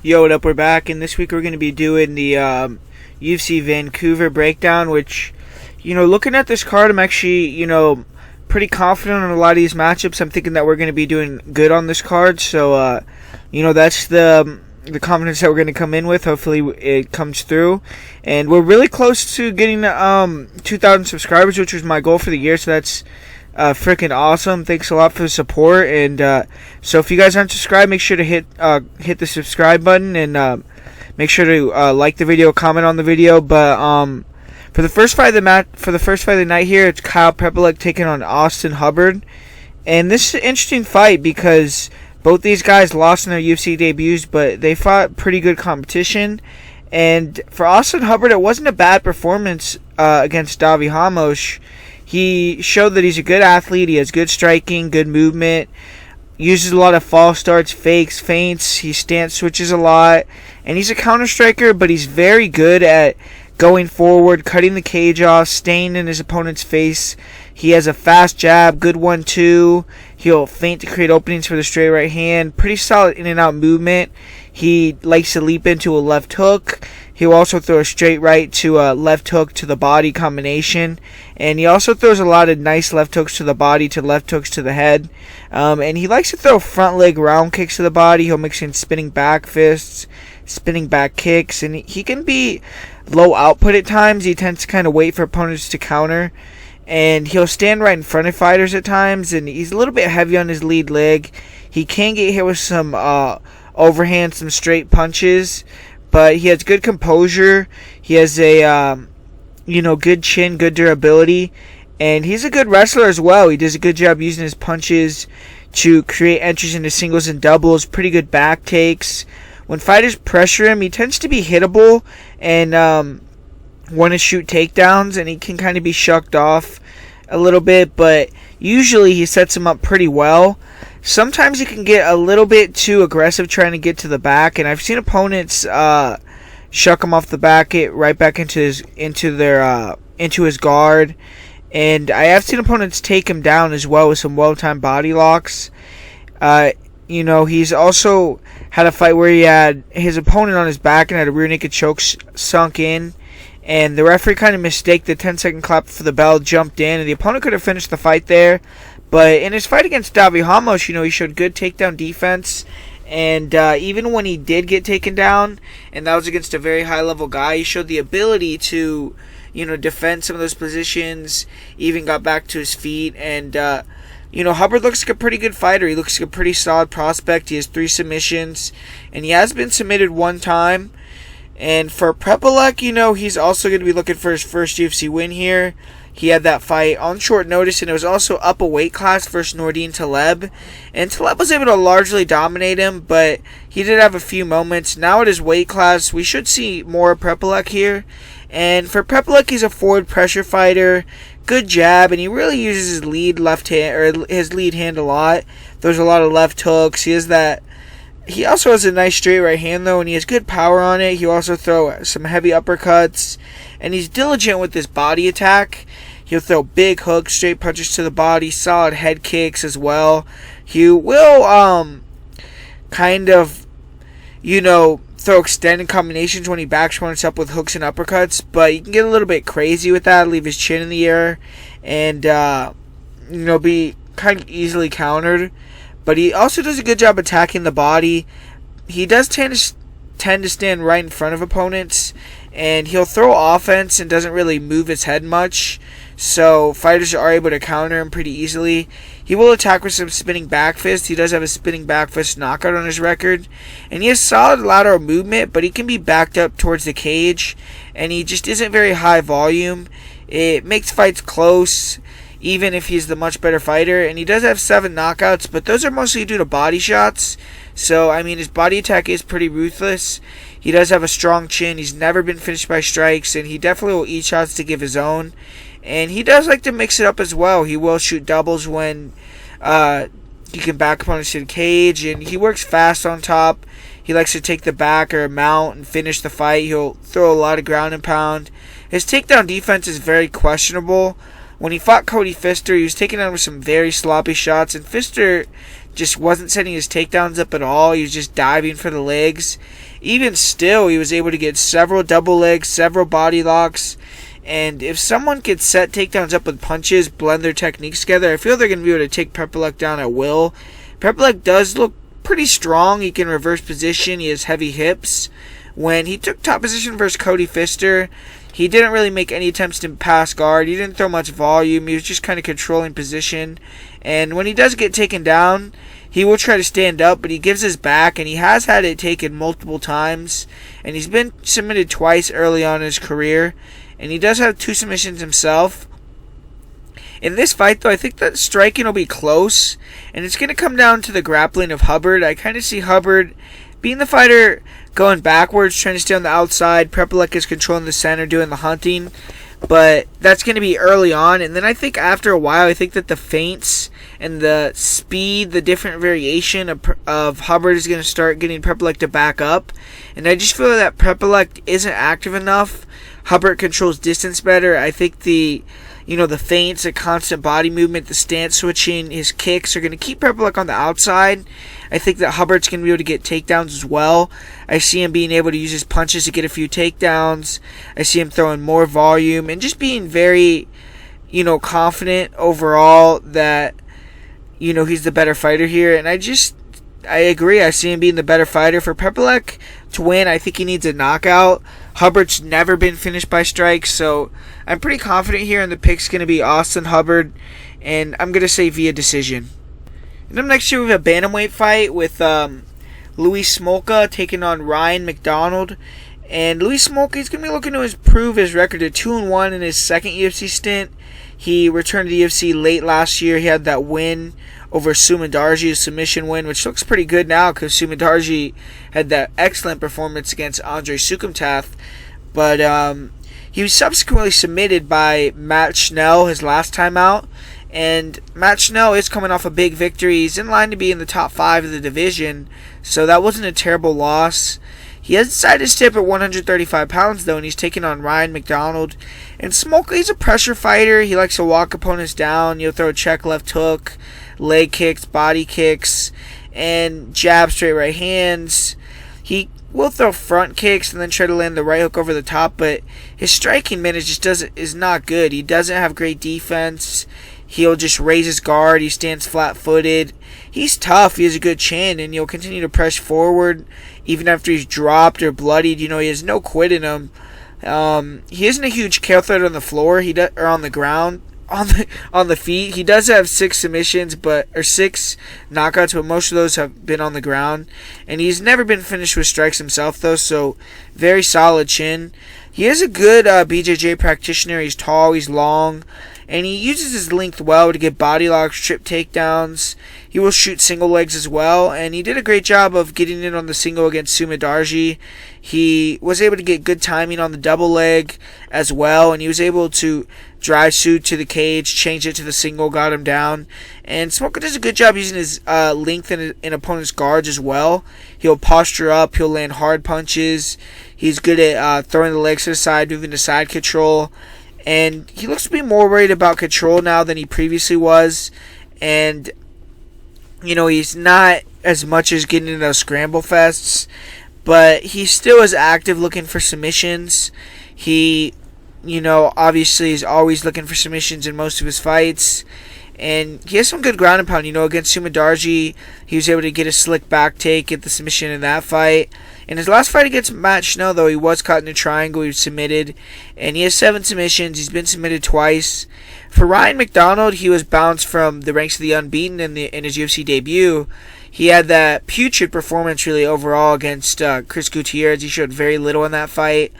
Yo, what up? We're back, and this week we're going to be doing the UFC Vancouver breakdown, which, looking at this card, I'm actually, pretty confident on a lot of these matchups. I'm thinking that we're going to be doing good on this card, so, that's the confidence that we're going to come in with. Hopefully it comes through, and we're really close to getting 2,000 subscribers, which was my goal for the year, so that's freaking awesome. Thanks a lot for the support, and so if you guys aren't subscribed, make sure to hit the subscribe button, and make sure to like the video, comment on the video. But for the first fight of the night here, it's Pebble taking on Austin Hubbard, and this is an interesting fight because both these guys lost in their UFC debuts, but they fought pretty good competition. And for Austin Hubbard, it wasn't a bad performance against Duffee. He showed that he's a good athlete. He has good striking, good movement, uses a lot of false starts, fakes, feints. He stance switches a lot, and he's a counter striker, but he's very good at going forward, cutting the cage off, staying in his opponent's face. He has a fast jab, good 1-2. He'll feint to create openings for the straight right hand. Pretty solid in and out movement. He likes to leap into a left hook. He'll also throw a straight right to a left hook to the body combination. And he also throws a lot of nice left hooks to the body, to left hooks to the head. And he likes to throw front leg round kicks to the body. He'll mix in spinning back fists, spinning back kicks. And he can be low output at times. He tends to kind of wait for opponents to counter. And he'll stand right in front of fighters at times. And he's a little bit heavy on his lead leg. He can get hit with some overhand, some straight punches. But he has good composure. He has a, good chin, good durability. And he's a good wrestler as well. He does a good job using his punches to create entries into singles and doubles. Pretty good back takes. When fighters pressure him, he tends to be hittable and want to shoot takedowns. And he can kind of be shucked off a little bit. But usually he sets him up pretty well. Sometimes he can get a little bit too aggressive trying to get to the back, and I've seen opponents shuck him off the back, get right back into his guard, and I have seen opponents take him down as well with some well-timed body locks. He's also had a fight where he had his opponent on his back and had a rear naked choke sunk in, and the referee kind of mistaked the 10-second clap for the bell, jumped in, and the opponent could have finished the fight there. But in his fight against Duffee, he showed good takedown defense. And even when he did get taken down, and that was against a very high-level guy, he showed the ability to, defend some of those positions, even got back to his feet. And, Hubbard looks like a pretty good fighter. He looks like a pretty solid prospect. He has 3 submissions, and he has been submitted 1 time. And for Pebble, he's also going to be looking for his first UFC win here. He had that fight on short notice, and it was also up a weight class versus Nordine Taleb. And Taleb was able to largely dominate him, but he did have a few moments. Now at his weight class, we should see more Pebble here. And for Pebble, he's a forward pressure fighter, good jab, and he really uses his lead hand a lot. There's a lot of left hooks. He also has a nice straight right hand, though, and he has good power on it. He'll also throw some heavy uppercuts, and he's diligent with his body attack. He'll throw big hooks, straight punches to the body, solid head kicks as well. He will throw extended combinations when he backs opponents up with hooks and uppercuts, but he can get a little bit crazy with that, leave his chin in the air, and be kind of easily countered. But he also does a good job attacking the body. He does tend to stand right in front of opponents, and he'll throw offense and doesn't really move his head much, so fighters are able to counter him pretty easily. He will attack with some spinning back fist. He does have a spinning back fist knockout on his record, and he has solid lateral movement, but he can be backed up towards the cage, and he just isn't very high volume. It makes fights close, even if he's the much better fighter. And he does have 7 knockouts, but those are mostly due to body shots. So, his body attack is pretty ruthless. He does have a strong chin. He's never been finished by strikes, and he definitely will eat shots to give his own. And he does like to mix it up as well. He will shoot doubles when he can back opponents to the cage, and he works fast on top. He likes to take the back or mount and finish the fight. He'll throw a lot of ground and pound. His takedown defense is very questionable. When he fought Cody Pfister, he was taken down with some very sloppy shots, and Pfister just wasn't setting his takedowns up at all. He was just diving for the legs. Even still, he was able to get several double legs, several body locks. And if someone could set takedowns up with punches, blend their techniques together, I feel they're going to be able to take Pebble down at will. Pebble does look pretty strong. He can reverse position. He has heavy hips. When he took top position versus Cody Pfister, he didn't really make any attempts to pass guard. He didn't throw much volume. He was just kind of controlling position. And when he does get taken down, he will try to stand up, but he gives his back, and he has had it taken multiple times. And he's been submitted twice early on in his career. And he does have 2 submissions himself. In this fight, though, I think that striking will be close. And it's going to come down to the grappling of Hubbard. I kind of see Hubbard being the fighter going backwards, trying to stay on the outside. Pebble is controlling the center, doing the hunting. But that's going to be early on. And then I think after a while, I think that the feints and the speed, the different variation of Hubbard is going to start getting Pebble to back up. And I just feel that Pebble isn't active enough. Hubbard controls distance better. I think the feints, the constant body movement, the stance switching, his kicks are going to keep Pebble on the outside. I think that Hubbard's going to be able to get takedowns as well. I see him being able to use his punches to get a few takedowns. I see him throwing more volume and just being very, confident overall that, he's the better fighter here. And I agree. I see him being the better fighter. For Pebble to win, I think he needs a knockout. Hubbard's never been finished by strikes, so I'm pretty confident here, and the pick's going to be Austin Hubbard, and I'm going to say via decision. And up next year we have a bantamweight fight with Louis Smolka taking on Ryan McDonald. And Louis Smolka, he's going to be looking to improve his record to 2-1 in his second UFC stint. He returned to the UFC late last year. He had that win over Sumandarji, a submission win, which looks pretty good now because Sumandarji had that excellent performance against Andre Sukumtath. But he was subsequently submitted by Matt Schnell his last time out. And Matt Schnell is coming off a big victory. He's in line to be in the top 5 of the division, so that wasn't a terrible loss. He has decided to stay up at 135 pounds, though, and he's taking on Ryan McDonald. And Smolka, he's a pressure fighter. He likes to walk opponents down. He'll throw a check left hook, leg kicks, body kicks, and jab straight right hands. He will throw front kicks and then try to land the right hook over the top, but his striking minute is not good. He doesn't have great defense. He'll just raise his guard. He stands flat-footed. He's tough. He has a good chin, and he'll continue to press forward even after he's dropped or bloodied. He has no quit in him. He isn't a huge kill threat on the floor. Or on the ground, on the feet. He does have 6 submissions, or 6 knockouts, but most of those have been on the ground. And he's never been finished with strikes himself, though. So very solid chin. He is a good BJJ practitioner. He's tall. He's long. And he uses his length well to get body locks, trip takedowns. He will shoot single legs as well. And he did a great job of getting in on the single against Sumandarji. He was able to get good timing on the double leg as well. And he was able to drive shoot to the cage, change it to the single, got him down. And Smolka does a good job using his length in opponent's guards as well. He'll posture up. He'll land hard punches. He's good at throwing the legs to the side, moving to side control. And he looks to be more worried about control now than he previously was. And, he's not as much as getting into those scramble fests. But he still is active looking for submissions. He, obviously is always looking for submissions in most of his fights. And he has some good ground and pound. Against Sumandarji, he was able to get a slick back take, get the submission in that fight. In his last fight against Matt Schnell, though, he was caught in a triangle. He was submitted. And he has 7 submissions. He's been submitted twice. For Ryan McDonald, he was bounced from the ranks of the unbeaten in his UFC debut. He had that putrid performance, really, overall against Chris Gutierrez. He showed very little in that fight.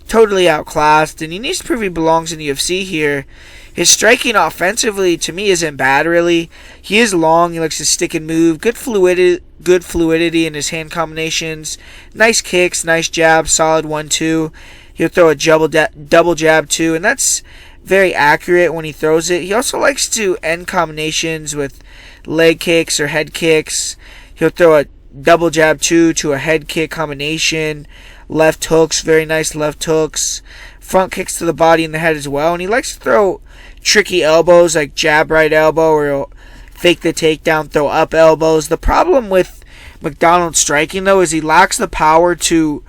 Totally outclassed. And he needs to prove he belongs in the UFC here. His striking offensively, to me, isn't bad, really. He is long. He likes to stick and move. Good fluidity in his hand combinations. Nice kicks, nice jabs, solid 1-2. He'll throw a double jab, too, and that's very accurate when he throws it. He also likes to end combinations with leg kicks or head kicks. He'll throw a double jab, too, to a head kick combination. Left hooks, very nice left hooks. Front kicks to the body and the head as well. And he likes to throw tricky elbows like jab right elbow, or he'll fake the takedown, throw up elbows. The problem with McDonald's striking, though, is he lacks the power to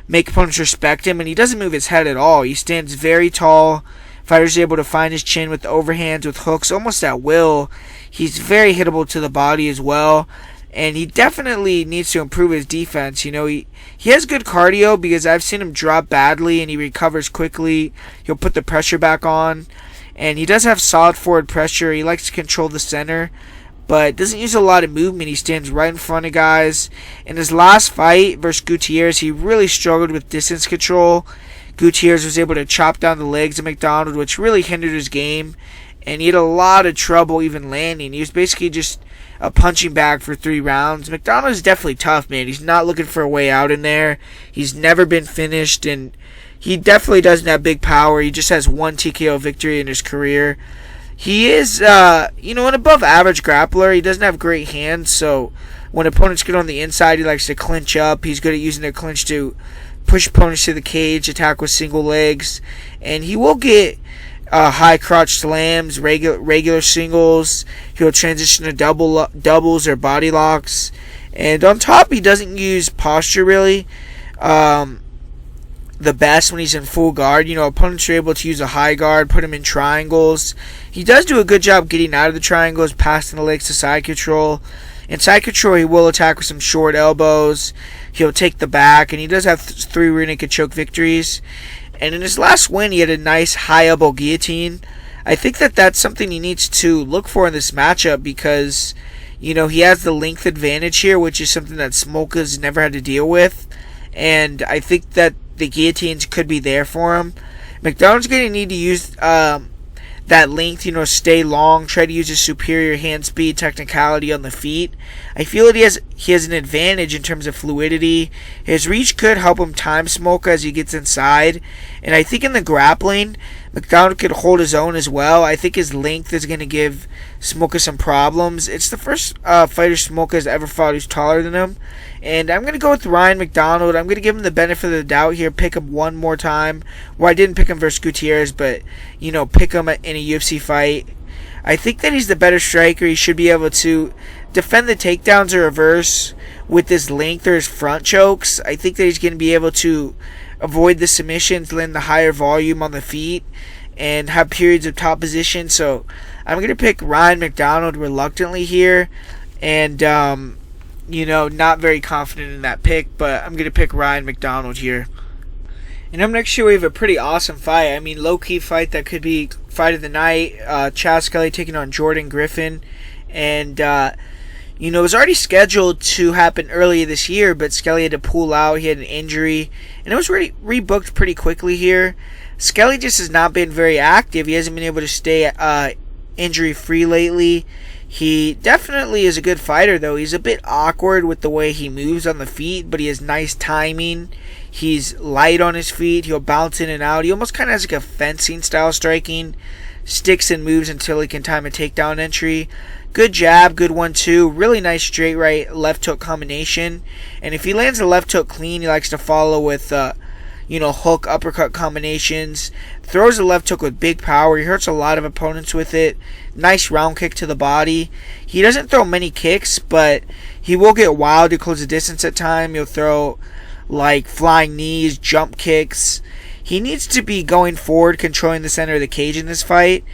make opponents respect him, and he doesn't move his head at all. He stands very tall. Fighters are able to find his chin with overhands, with hooks, almost at will. He's very hittable to the body as well, and he definitely needs to improve his defense. You know, he has good cardio because I've seen him drop badly, and he recovers quickly. He'll put the pressure back on, and he does have solid forward pressure. He likes to control the center, but doesn't use a lot of movement. He stands right in front of guys. In his last fight versus Gutierrez, he really struggled with distance control. Gutierrez was able to chop down the legs of McDonald, which really hindered his game, and he had a lot of trouble even landing. He was basically just a punching bag for 3 rounds. McDonald is definitely tough, man. He's not looking for a way out in there. He's never been finished, and he definitely doesn't have big power. He just has 1 TKO victory in his career. He is, an above-average grappler. He doesn't have great hands, so when opponents get on the inside, he likes to clinch up. He's good at using their clinch to push opponents to the cage, attack with single legs, and he will get high crotch slams, regular singles. He'll transition to doubles or body locks, and on top, he doesn't use posture really the best when he's in full guard. You know, opponents are able to use a high guard, put him in triangles. He does do a good job getting out of the triangles, passing the legs to side control. In side control, he will attack with some short elbows. He'll take the back, and he does have 3 rear naked choke victories. And in his last win, he had a nice high elbow guillotine. I think that that's something he needs to look for in this matchup because, you know, he has the length advantage here, which is something that Smolka's never had to deal with. And I think that the guillotines could be there for him. McDonald's going to need to use that length, you know, stay long, try to use his superior hand speed, technicality on the feet. I feel that he has an advantage in terms of fluidity. His reach could help him time Smolka as he gets inside. And I think in the grappling, McDonald could hold his own as well. I think his length is going to give Smolka some problems. It's the first fighter Smolka has ever fought who's taller than him. And I'm going to go with Ryan McDonald. I'm going to give him the benefit of the doubt here, pick him one more time. Well, I didn't pick him versus Gutierrez, but, you know, pick him in a UFC fight. I think that he's the better striker. He should be able to defend the takedowns or reverse with his length or his front chokes. I think that he's going to be able to avoid the submissions, land the higher volume on the feet, and have periods of top position. So I'm going to pick Ryan McDonald reluctantly here. And, not very confident in that pick, but I'm going to pick Ryan McDonald here. And up next here we have a pretty awesome fight. I mean, low-key fight that could be fight of the night. Skelly taking on Jordan Griffin. And, it was already scheduled to happen earlier this year, but Skelly had to pull out. He had an injury, and it was rebooked pretty quickly here. Skelly just has not been very active. He hasn't been able to stay injury-free lately. He definitely is a good fighter, though. He's a bit awkward with the way he moves on the feet, but he has nice timing. He's light on his feet. He'll bounce in and out. He almost kind of has like a fencing-style striking. Sticks and moves until he can time a takedown entry. Good jab, good 1-2. Really nice straight right, left hook combination. And if he lands a left hook clean, he likes to follow with hook, uppercut combinations. Throws a left hook with big power. He hurts a lot of opponents with it. Nice round kick to the body. He doesn't throw many kicks, but he will get wild to close the distance at time. He'll throw like flying knees, jump kicks. He needs to be going forward, controlling the center of the cage in this fight.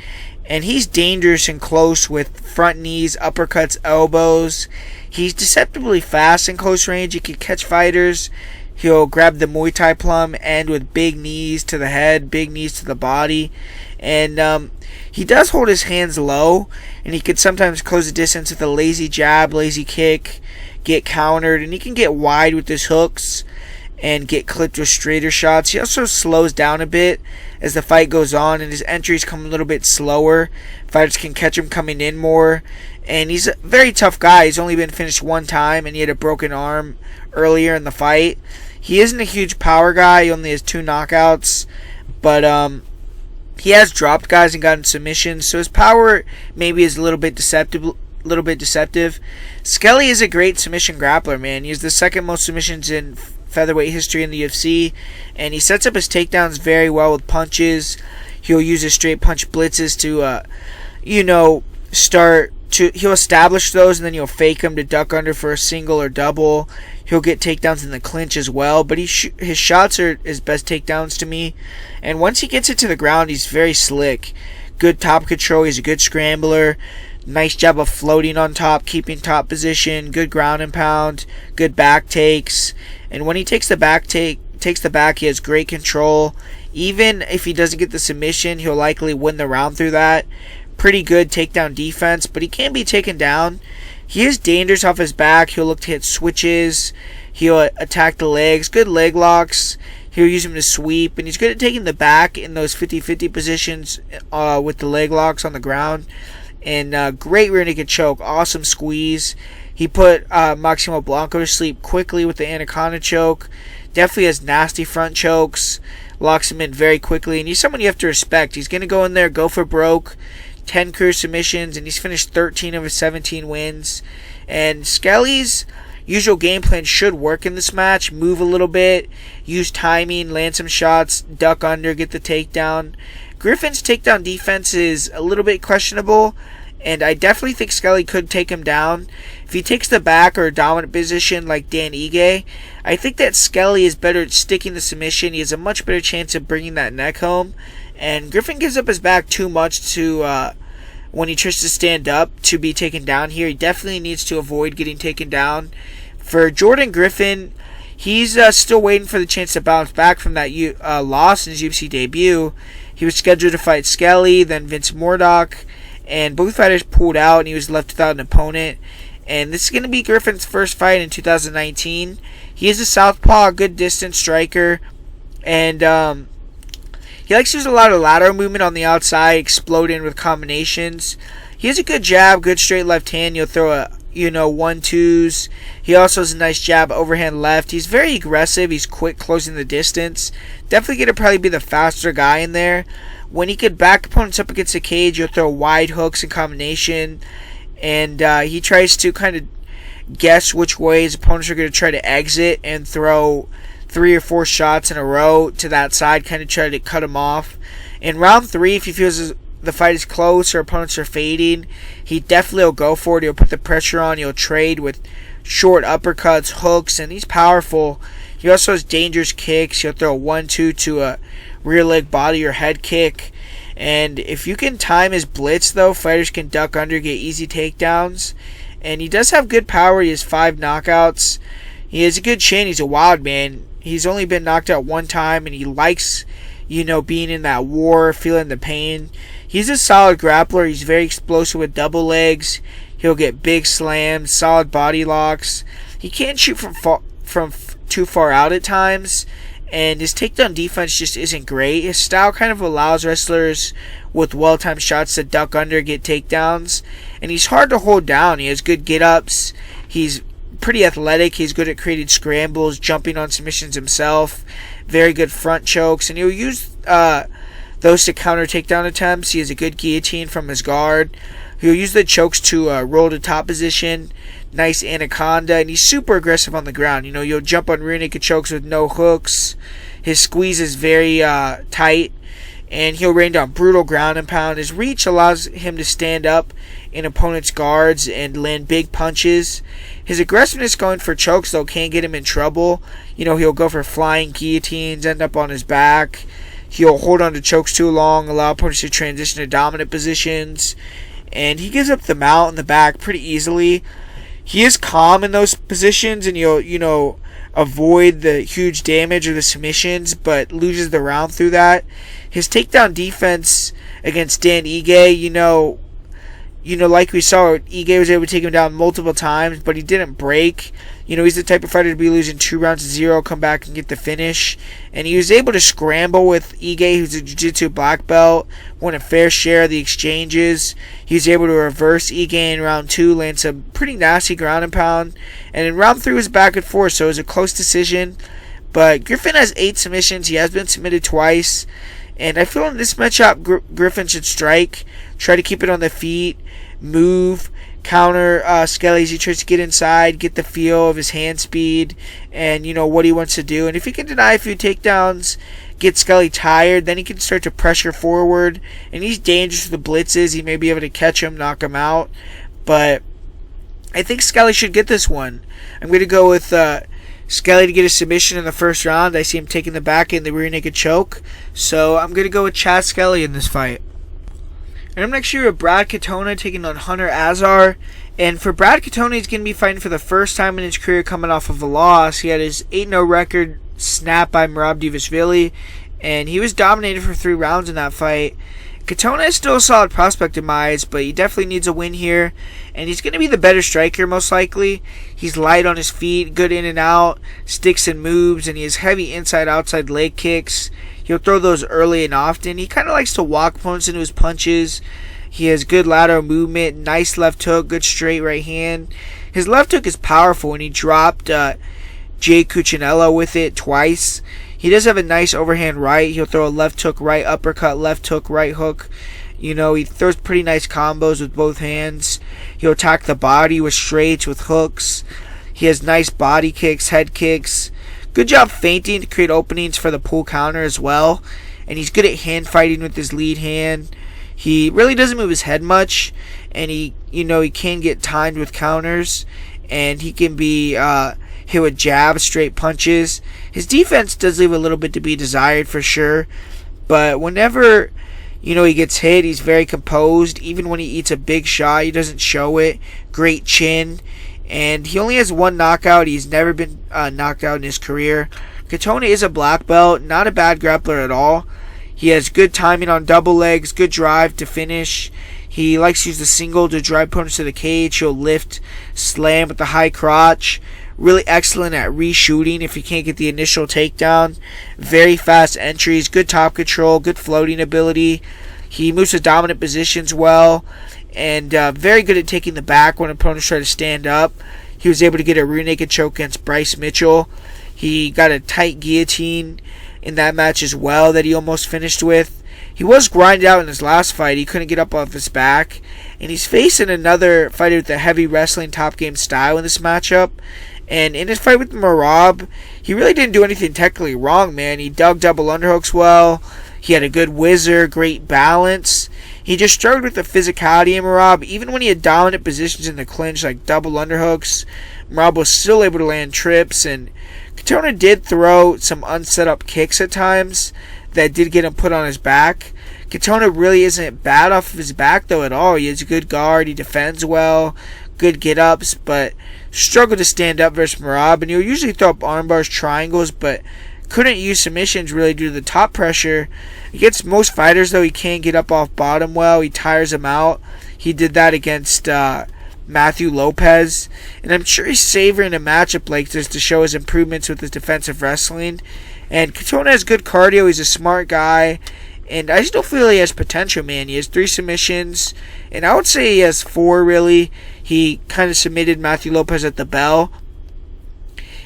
And he's dangerous and close with front knees, uppercuts, elbows. He's deceptively fast in close range. He can catch fighters. He'll grab the Muay Thai plum and with big knees to the head, big knees to the body. And he does hold his hands low, and he could sometimes close the distance with a lazy jab, lazy kick, get countered, and he can get wide with his hooks and get clipped with straighter shots. He also slows down a bit as the fight goes on, and his entries come a little bit slower. Fighters can catch him coming in more. And he's a very tough guy. He's only been finished one time, and he had a broken arm earlier in the fight. He isn't a huge power guy. He only has 2 knockouts. But he has dropped guys and gotten submissions, so his power maybe is a little bit deceptive. Skelly is a great submission grappler, man. He's the second most submissions in featherweight history in the UFC, and he sets up his takedowns very well with punches. He'll use his straight punch blitzes to, start he'll establish those, and then he'll fake them to duck under for a single or double. He'll get takedowns in the clinch as well, but his shots are his best takedowns to me. And once he gets it to the ground, he's very slick. Good top control. He's a good scrambler. Nice job of floating on top, keeping top position. Good ground and pound. Good back takes. And when he takes the back, he has great control. Even if he doesn't get the submission, he'll likely win the round through that. Pretty good takedown defense, but he can be taken down. He is dangerous off his back. He'll look to hit switches. He'll attack the legs. Good leg locks. He'll use them to sweep. And he's good at taking the back in those 50-50 positions with the leg locks on the ground. And great rear naked choke. Awesome squeeze. He put Maximo Blanco to sleep quickly with the anaconda choke. Definitely has nasty front chokes. Locks him in very quickly. And he's someone you have to respect. He's going to go in there, go for broke. 10 career submissions, and he's finished 13 of his 17 wins. And Skelly's usual game plan should work in this match. Move a little bit, use timing, land some shots, duck under, get the takedown. Griffin's takedown defense is a little bit questionable, and I definitely think Skelly could take him down. If he takes the back or a dominant position like Dan Ige, I think that Skelly is better at sticking the submission. He has a much better chance of bringing that neck home. And Griffin gives up his back too much to when he tries to stand up to be taken down here. He definitely needs to avoid getting taken down. For Jordan Griffin, he's still waiting for the chance to bounce back from that loss in his UFC debut. He was scheduled to fight Skelly, then Vince Murdoch, and both fighters pulled out, and he was left without an opponent. And this is going to be Griffin's first fight in 2019. He is a southpaw, good distance striker, and he likes to use a lot of lateral movement on the outside, exploding with combinations. He has a good jab, good straight left hand. You'll throw a 1-2s. He also has a nice jab, overhand left. He's very aggressive. He's quick, closing the distance. Definitely going to probably be the faster guy in there. When he could back opponents up against the cage, you'll throw wide hooks in combination. And he tries to kind of guess which way his opponents are going to try to exit and throw 3 or 4 shots in a row to that side, kind of try to cut him off. In round 3, if he feels the fight is close or opponents are fading, he definitely will go for it. He'll put the pressure on. He'll trade with short uppercuts, hooks, and he's powerful. He also has dangerous kicks. He'll throw a 1-2 to a rear leg body or head kick. And if you can time his blitz, though, fighters can duck under, get easy takedowns. And he does have good power. He has 5 knockouts. He has a good chin. He's a wild man. He's only been knocked out 1 time, and he likes, being in that war, feeling the pain. He's a solid grappler. He's very explosive with double legs. He'll get big slams, solid body locks. He can't shoot from too far out at times, and his takedown defense just isn't great. His style kind of allows wrestlers with well-timed shots to duck under, get takedowns, and he's hard to hold down. He has good get-ups. He's pretty athletic. He's good at creating scrambles, jumping on submissions himself. Very good front chokes, and he'll use those to counter takedown attempts. He has a good guillotine from his guard. He'll use the chokes to roll to top position. Nice anaconda, and he's super aggressive on the ground. You'll jump on rear naked chokes with no hooks. His squeeze is very tight, and he'll rain down brutal ground and pound. His reach allows him to stand up in opponents' guards and land big punches. His aggressiveness going for chokes, though, can get him in trouble. He'll go for flying guillotines, end up on his back. He'll hold on to chokes too long, allow opponents to transition to dominant positions. And he gives up the mount in the back pretty easily. He is calm in those positions, and you'll avoid the huge damage or the submissions, but loses the round through that. His takedown defense against Dan Ige, like we saw, Ige was able to take him down multiple times, but he didn't break. He's the type of fighter to be losing 2 rounds to 0, come back and get the finish. And he was able to scramble with Ige, who's a jiu-jitsu black belt, won a fair share of the exchanges. He was able to reverse Ige in round 2, land some pretty nasty ground and pound. And in round 3 was back and forth, so it was a close decision. But Griffin has 8 submissions. He has been submitted twice. And I feel in this matchup, Griffin should strike, try to keep it on the feet, move, counter Skelly as he tries to get inside, get the feel of his hand speed, and what he wants to do. And if he can deny a few takedowns, get Skelly tired, then he can start to pressure forward. And he's dangerous with the blitzes. He may be able to catch him, knock him out. But I think Skelly should get this one. I'm going to go with Skelly to get a submission in the first round. I see him taking the back in the rear naked choke. So I'm going to go with Chad Skelly in this fight. And I'm next year with Brad Katona taking on Hunter Azar. And for Brad Katona, he's going to be fighting for the first time in his career coming off of a loss. He had his 8-0 record snapped by Merab Dvalishvili, and he was dominated for 3 rounds in that fight. Katona is still a solid prospect in my eyes, but he definitely needs a win here. And he's going to be the better striker most likely. He's light on his feet, good in and out, sticks and moves, and he has heavy inside-outside leg kicks. He'll throw those early and often. He kind of likes to walk opponents into his punches. He has good lateral movement, nice left hook, good straight right hand. His left hook is powerful, and he dropped Jay Cuccinello with it twice. He does have a nice overhand right. He'll throw a left hook, right uppercut, left hook, right hook. You know, he throws pretty nice combos with both hands. He'll attack the body with straights, with hooks. He has nice body kicks, head kicks. Good job feinting to create openings for the pull counter as well. And he's good at hand fighting with his lead hand. He really doesn't move his head much, and he can get timed with counters, and he can be hit with jabs, straight punches. His defense does leave a little bit to be desired for sure, but whenever he gets hit, he's very composed. Even when he eats a big shot, he doesn't show it. Great chin, and he only has 1 knockout. He's never been knocked out in his career. Katona is a black belt, not a bad grappler at all. He has good timing on double legs, good drive to finish. He likes to use the single to drive opponents to the cage. He'll lift, slam with the high crotch. Really excellent at reshooting if he can't get the initial takedown. Very fast entries, good top control, good floating ability. He moves to dominant positions well, and very good at taking the back when opponents try to stand up. He was able to get a rear naked choke against Bryce Mitchell. He got a tight guillotine in that match as well that he almost finished with. He was grinded out in his last fight. He couldn't get up off his back. And he's facing another fighter with a heavy wrestling top game style in this matchup. And in his fight with Merab, he really didn't do anything technically wrong, man. He dug double underhooks well. He had a good whizzer, great balance. He just struggled with the physicality in Merab. Even when he had dominant positions in the clinch like double underhooks, Merab was still able to land trips, and Katona did throw some unset up kicks at times that did get him put on his back. Katona really isn't bad off of his back though at all. He has a good guard, he defends well, good get ups, but struggled to stand up versus Merab. And he'll usually throw up arm bars, triangles, but couldn't use submissions really due to the top pressure. Against most fighters though, he can get up off bottom well. He tires them out. He did that against Matthew Lopez, and I'm sure he's savoring a matchup like this to show his improvements with his defensive wrestling. And Katona has good cardio. He's a smart guy, and I still feel he has potential, man. He has 3 submissions, and I would say he has 4 really. He kind of submitted Matthew Lopez at the bell.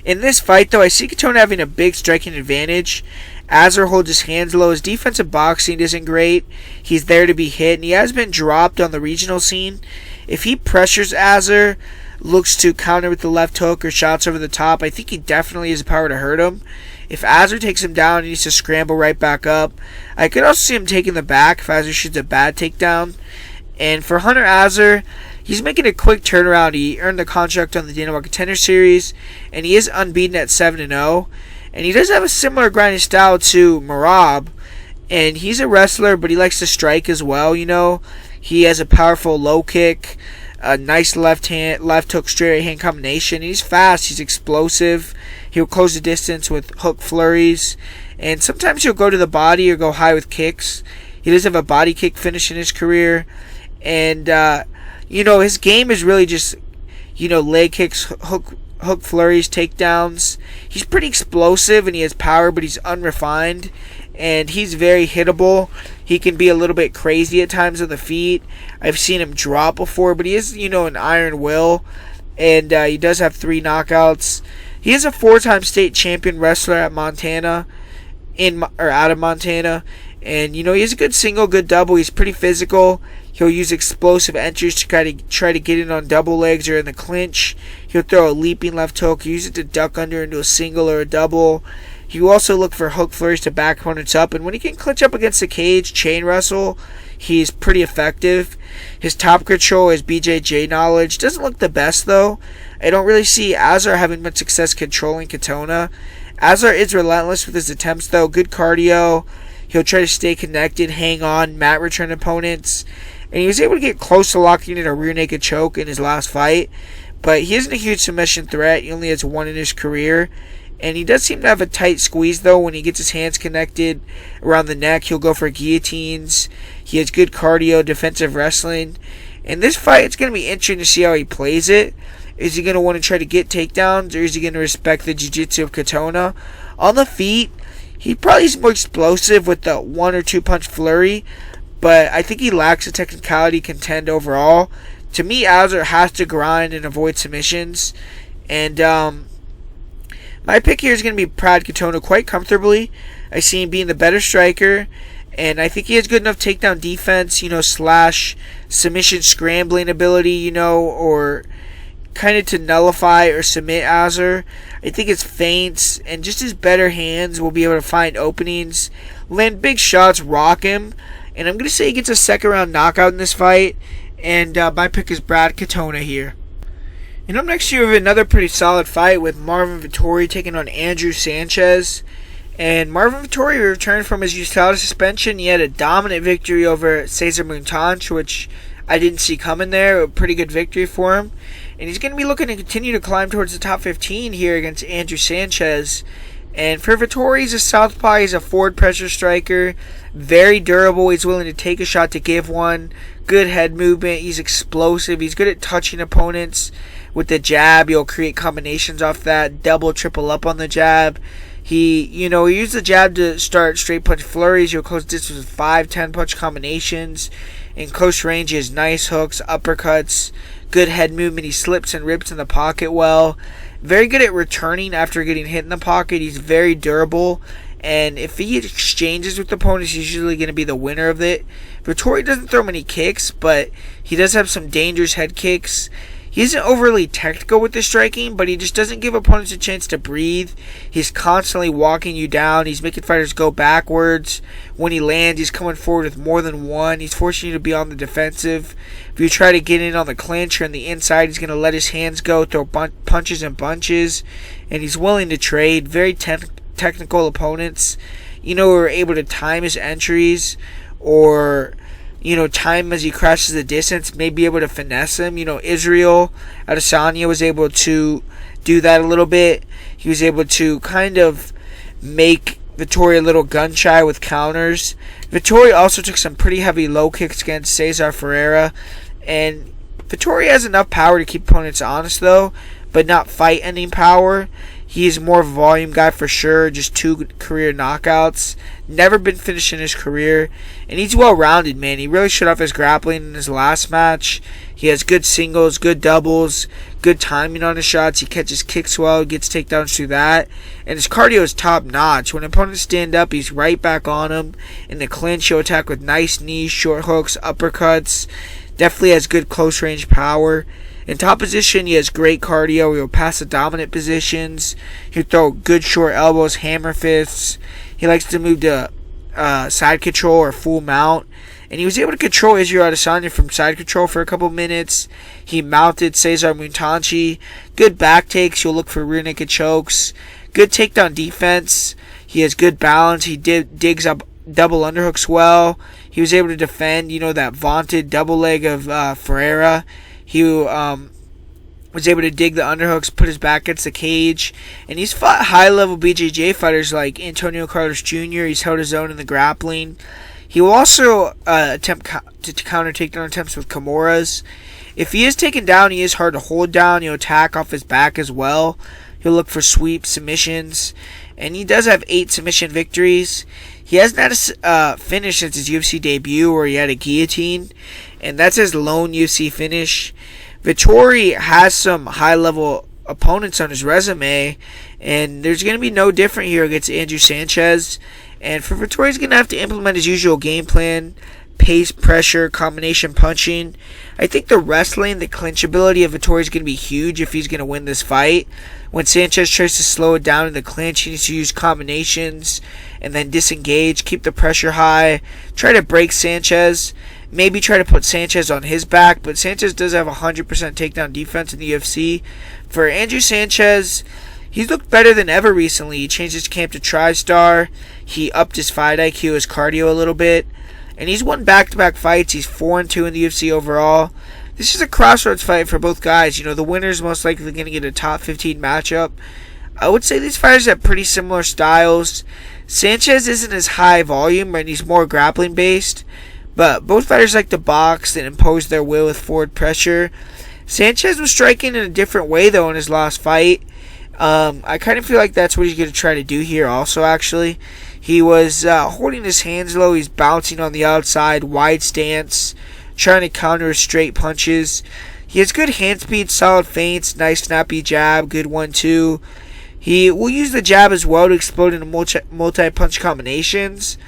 In this fight though, I see Katona having a big striking advantage. Azar holds his hands low. His defensive boxing isn't great. He's there to be hit, and he has been dropped on the regional scene. If he pressures Azar, looks to counter with the left hook or shots over the top, I think he definitely has the power to hurt him. If Azar takes him down, he needs to scramble right back up. I could also see him taking the back if Azar shoots a bad takedown. And for Hunter Azar, he's making a quick turnaround. He earned the contract on the Dana White Contender Series, and he is unbeaten at 7-0. And he does have a similar grinding style to Merab, and he's a wrestler, but he likes to strike as well. He has a powerful low kick, a nice left hook, straight right hand combination. He's fast. He's explosive. He'll close the distance with hook flurries, and sometimes he'll go to the body or go high with kicks. He does have a body kick finish in his career, and his game is really just leg kicks, hook flurries, takedowns. He's pretty explosive and he has power, but he's unrefined, and he's very hittable. He can be a little bit crazy at times on the feet. I've seen him drop before, but he is, an iron will, and he does have 3 knockouts. He is a 4-time state champion wrestler at Montana, out of Montana, and he has a good single, good double. He's pretty physical. He'll use explosive entries to try to get in on double legs or in the clinch. He'll throw a leaping left hook, use it to duck under into a single or a double. He will also look for hook flurries to back opponents up, and when he can clinch up against the cage, chain wrestle, he's pretty effective. His top control, his BJJ knowledge, doesn't look the best though. I don't really see Azar having much success controlling Katona. Azar is relentless with his attempts though, good cardio. He'll try to stay connected, hang on, mat return opponents. And he was able to get close to locking in a rear naked choke in his last fight. But he isn't a huge submission threat. He only has one in his career. And he does seem to have a tight squeeze, though. When he gets his hands connected around the neck, he'll go for guillotines. He has good cardio, defensive wrestling. In this fight, it's going to be interesting to see how he plays it. Is he going to want to try to get takedowns, or is he going to respect the jiu-jitsu of Katona? On the feet, he probably is more explosive with the 1 or 2 punch flurry, but I think he lacks the technicality to contend overall. To me, Azar has to grind and avoid submissions. And my pick here is going to be Prad Katona quite comfortably. I see him being the better striker, and I think he has good enough takedown defense, slash submission scrambling ability, or kind of to nullify or submit Azar. I think his feints and just his better hands will be able to find openings, land big shots, rock him, and I'm going to say he gets a second round knockout in this fight, and my pick is Brad Katona here. And up next year we have another pretty solid fight with Marvin Vettori taking on Andrew Sanchez. And Marvin Vettori returned from his USADA suspension. He had a dominant victory over Cesar Montanch, which I didn't see coming there. A pretty good victory for him. And he's going to be looking to continue to climb towards the top 15 here against Andrew Sanchez. And for Vettori, he's a southpaw. He's a forward pressure striker. Very durable. He's willing to take a shot to give one. Good head movement. He's explosive. He's good at touching opponents with the jab. He'll create combinations off that. Double, triple up on the jab. He used the jab to start straight punch flurries. He'll close distance with 5, 10 punch combinations. In close range, he has nice hooks, uppercuts, good head movement. He slips and rips in the pocket well. Very good at returning after getting hit in the pocket. He's very durable. And if he exchanges with opponents, he's usually going to be the winner of it. Vettori doesn't throw many kicks, but he does have some dangerous head kicks. He isn't overly technical with the striking, but he just doesn't give opponents a chance to breathe. He's constantly walking you down. He's making fighters go backwards. When he lands, he's coming forward with more than one. He's forcing you to be on the defensive. If you try to get in on the clinch or on the inside, he's going to let his hands go, throw punches and bunches. And he's willing to trade. Very technical opponents. Are able to time his entries or time as he crashes the distance, may be able to finesse him. Israel Adesanya was able to do that a little bit. He was able to kind of make Vettori a little gun shy with counters. Vettori also took some pretty heavy low kicks against Cesar Ferreira, and Vettori has enough power to keep opponents honest though, but not fight-ending power. He's more of a volume guy for sure, just 2 career knockouts. Never been finished in his career. And he's well-rounded, man. He really showed off his grappling in his last match. He has good singles, good doubles, good timing on his shots. He catches kicks well, gets takedowns through that. And his cardio is top-notch. When opponents stand up, he's right back on them. In the clinch, he'll attack with nice knees, short hooks, uppercuts. Definitely has good close-range power. In top position, he has great cardio. He'll pass the dominant positions. He'll throw good short elbows, hammer fists. He likes to move to side control or full mount. And he was able to control Israel Adesanya from side control for a couple minutes. He mounted Cesar Montanchi. Good back takes. He'll look for rear naked chokes. Good takedown defense. He has good balance. He digs up double underhooks well. He was able to defend, that vaunted double leg of Ferreira. He was able to dig the underhooks, put his back against the cage, and he's fought high-level BJJ fighters like Antonio Carlos Jr. He's held his own in the grappling. He will also attempt to counter takedown attempts with Kimuras. If he is taken down, he is hard to hold down. He'll attack off his back as well. He'll look for sweep submissions, and he does have 8 submission victories. He hasn't had a finish since his UFC debut where he had a guillotine, and that's his lone UFC finish. Vettori has some high-level opponents on his resume, and there's going to be no different here against Andrew Sanchez. And for Vettori, he's going to have to implement his usual game plan, pace, pressure, combination punching. I think the wrestling, the clinch ability of Vettori is going to be huge if he's going to win this fight. When Sanchez tries to slow it down in the clinch, he needs to use combinations and then disengage, keep the pressure high, try to break Sanchez, maybe try to put Sanchez on his back, but Sanchez does have 100% takedown defense in the UFC. For Andrew Sanchez, he's looked better than ever recently. He changed his camp to TriStar. He upped his fight IQ, his cardio a little bit. And he's won back-to-back fights. He's 4-2 in the UFC overall. This is a crossroads fight for both guys. You know, the winner's most likely going to get a top 15 matchup. I would say these fighters have pretty similar styles. Sanchez isn't as high volume, and he's more grappling based. But both fighters like to box and impose their will with forward pressure. Sanchez was striking in a different way, though, in his last fight. I kind of feel like that's what he's going to try to do here also, actually. He was holding his hands low. He's bouncing on the outside, wide stance, trying to counter his straight punches. He has good hand speed, solid feints, nice snappy jab, good 1-2. He will use the jab as well to explode into multi-punch combinations,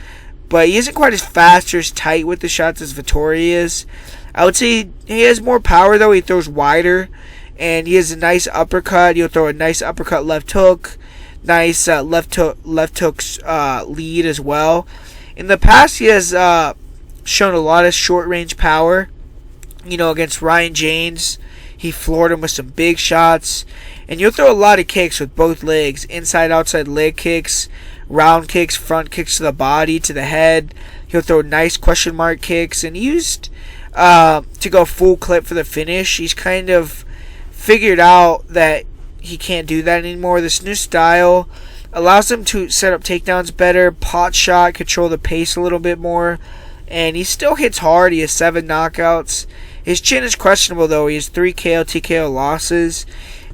but he isn't quite as fast or as tight with the shots as Vettori is. I would say he has more power, though. He throws wider, and he has a nice uppercut. He'll throw a nice uppercut left hook. Nice left hook lead as well. In the past, he has shown a lot of short range power. You know, against Ryan James, he floored him with some big shots. And you'll throw a lot of kicks with both legs. Inside, outside leg kicks, round kicks, front kicks to the body, to the head. He'll throw nice question mark kicks. And he used to go full clip for the finish. He's kind of figured out that he can't do that anymore. This new style allows him to set up takedowns better, pot shot, control the pace a little bit more, and he still hits hard. He has 7 knockouts. His chin is questionable, though. He has 3 KO, TKO losses,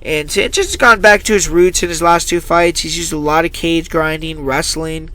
and Sanchez has gone back to his roots in his last 2 fights. He's used a lot of cage grinding, wrestling,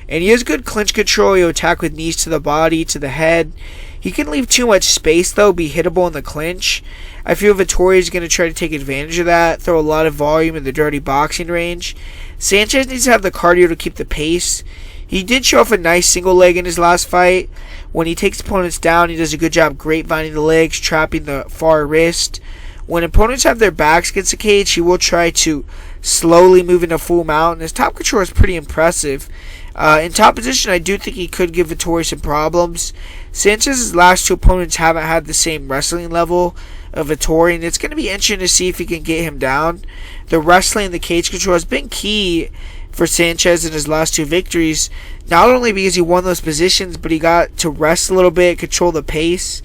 and he has good clinch control. He'll attack with knees to the body, to the head. He can leave too much space, though, be hittable in the clinch. I feel Vettori is going to try to take advantage of that, throw a lot of volume in the dirty boxing range. Sanchez needs to have the cardio to keep the pace. He did show off a nice single leg in his last fight. When he takes opponents down, he does a good job grapevining the legs, trapping the far wrist. When opponents have their backs against the cage, he will try to slowly move into full mount, and his top control is pretty impressive. In top position, I do think he could give Vettori some problems. Sanchez's last 2 opponents haven't had the same wrestling level of Vettori, and it's going to be interesting to see if he can get him down. The wrestling and the cage control has been key for Sanchez in his last 2 victories, not only because he won those positions, but he got to rest a little bit, control the pace.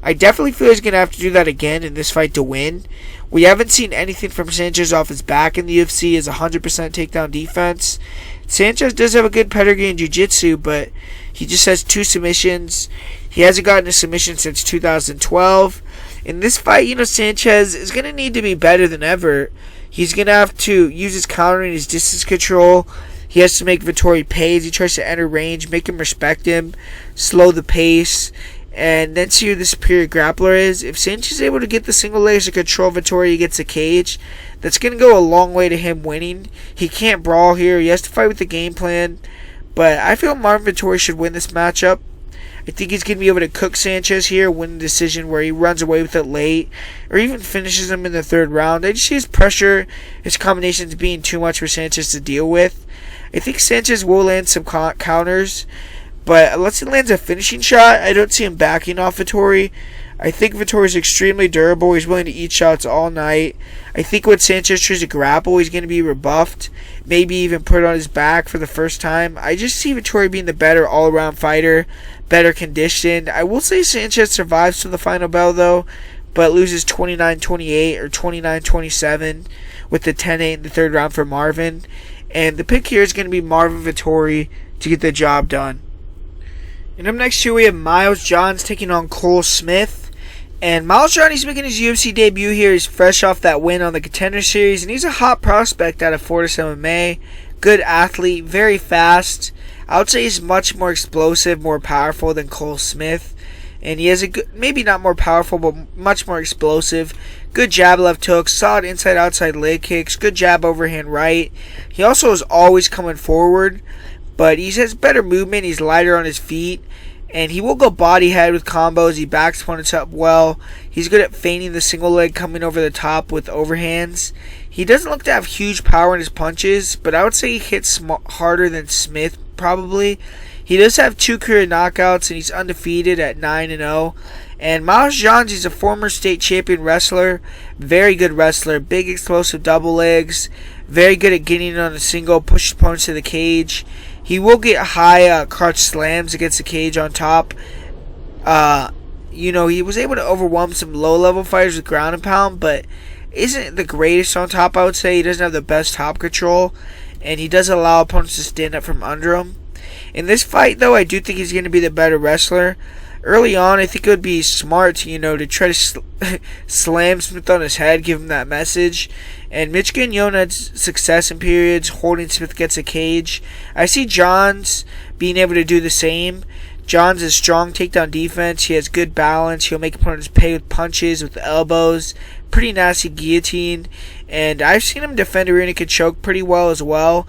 I definitely feel he's going to have to do that again in this fight to win. We haven't seen anything from Sanchez off his back in the UFC as 100% takedown defense. Sanchez does have a good pedigree in jiu-jitsu, but he just has 2 submissions. He hasn't gotten a submission since 2012. In this fight, Sanchez is going to need to be better than ever. He's going to have to use his counter and his distance control. He has to make Vettori pay as he tries to enter range, make him respect him, slow the pace, and then see who the superior grappler is. If Sanchez is able to get the single legs to control Vettori against the cage, that's going to go a long way to him winning. He can't brawl here. He has to fight with the game plan. But I feel Marvin Vettori should win this matchup. I think he's going to be able to cook Sanchez here, win the decision where he runs away with it late, or even finishes him in the 3rd round. I just see his pressure, his combinations being too much for Sanchez to deal with. I think Sanchez will land some counters, but unless he lands a finishing shot, I don't see him backing off Vettori. I think Vettori is extremely durable. He's willing to eat shots all night. I think when Sanchez tries to grapple, he's going to be rebuffed, maybe even put on his back for the first time. I just see Vettori being the better all-around fighter, better conditioned. I will say Sanchez survives to the final bell, though, but loses 29-28 or 29-27 with the 10-8 in the 3rd round for Marvin. And the pick here is going to be Marvin Vettori to get the job done. And up next here we have Myles Jons taking on Cole Smith. And Myles Jons, he's making his UFC debut here. He's fresh off that win on the Contender Series, and he's a hot prospect out of Fortis MMA. Good athlete, very fast. I would say he's much more explosive, more powerful than Cole Smith. And he has a good, maybe not more powerful, but much more explosive. Good jab left hook, solid inside-outside leg kicks, good jab overhand right. He also is always coming forward, but he has better movement. He's lighter on his feet. And he will go body head with combos. He backs opponents up well. He's good at feigning the single leg coming over the top with overhands. He doesn't look to have huge power in his punches, but I would say he hits harder than Smith probably. He does have 2 career knockouts, and he's undefeated at 9-0. And Myles Jons, he's a former state champion wrestler. Very good wrestler. Big explosive double legs. Very good at getting on a single, push opponents to the cage. He will get high crotch slams against the cage on top. He was able to overwhelm some low-level fighters with ground and pound, but isn't the greatest on top, I would say. He doesn't have the best top control, and he does allow opponents to stand up from under him. In this fight, though, I do think he's going to be the better wrestler. Early on, I think it would be smart, to try to slam Smith on his head, give him that message. And Mitch Gagnon had success in periods holding Smith against a cage. I see Jons being able to do the same. Jons has strong takedown defense. He has good balance. He'll make opponents pay with punches, with elbows. Pretty nasty guillotine. And I've seen him defend a rear naked choke pretty well as well.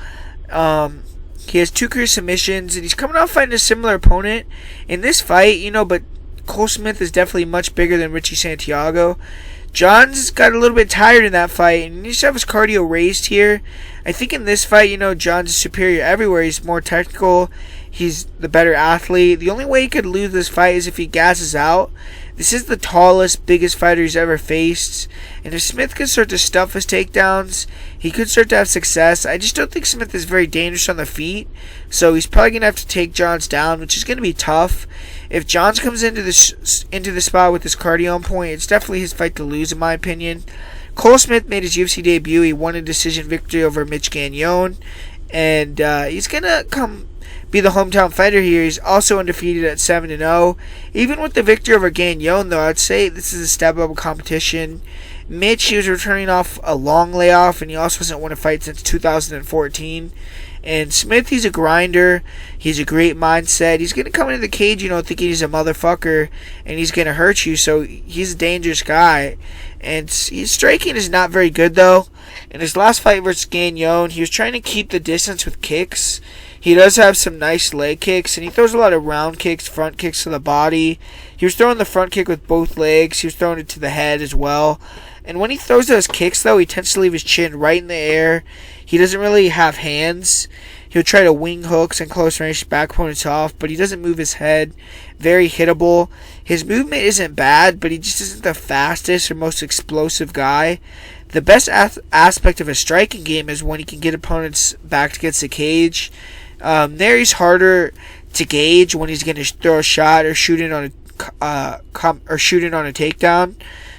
He has 2 career submissions, and he's coming off fighting a similar opponent in this fight, but Cole Smith is definitely much bigger than Richie Santiago. Jons got a little bit tired in that fight, and he needs to have his cardio raised here. I think in this fight, Jons is superior everywhere. He's more technical. He's the better athlete. The only way he could lose this fight is if he gasses out. This is the tallest, biggest fighter he's ever faced. And if Smith could start to stuff his takedowns, he could start to have success. I just don't think Smith is very dangerous on the feet. So he's probably going to have to take Jons down, which is going to be tough. If Jons comes into the spot with his cardio on point, it's definitely his fight to lose, in my opinion. Cole Smith made his UFC debut. He won a decision victory over Mitch Gagnon. And he's going to be the hometown fighter here. He's also undefeated at 7-0. Even with the victory over Gagnon, though, I'd say this is a step up in competition. Mitch, he was returning off a long layoff, and he also hasn't won a fight since 2014. And Smith, he's a grinder. He's a great mindset. He's going to come into the cage, thinking he's a motherfucker, and he's going to hurt you. So he's a dangerous guy. And his striking is not very good, though. In his last fight versus Gagnon, he was trying to keep the distance with kicks. He does have some nice leg kicks, and he throws a lot of round kicks, front kicks to the body. He was throwing the front kick with both legs. He was throwing it to the head as well. And when he throws those kicks, though, he tends to leave his chin right in the air. He doesn't really have hands. He'll try to wing hooks and close range back opponents off, but he doesn't move his head. Very hittable. His movement isn't bad, but he just isn't the fastest or most explosive guy. The best aspect of his striking game is when he can get opponents back against the cage. There he's harder to gauge when he's going to throw a shot or shoot in on a takedown.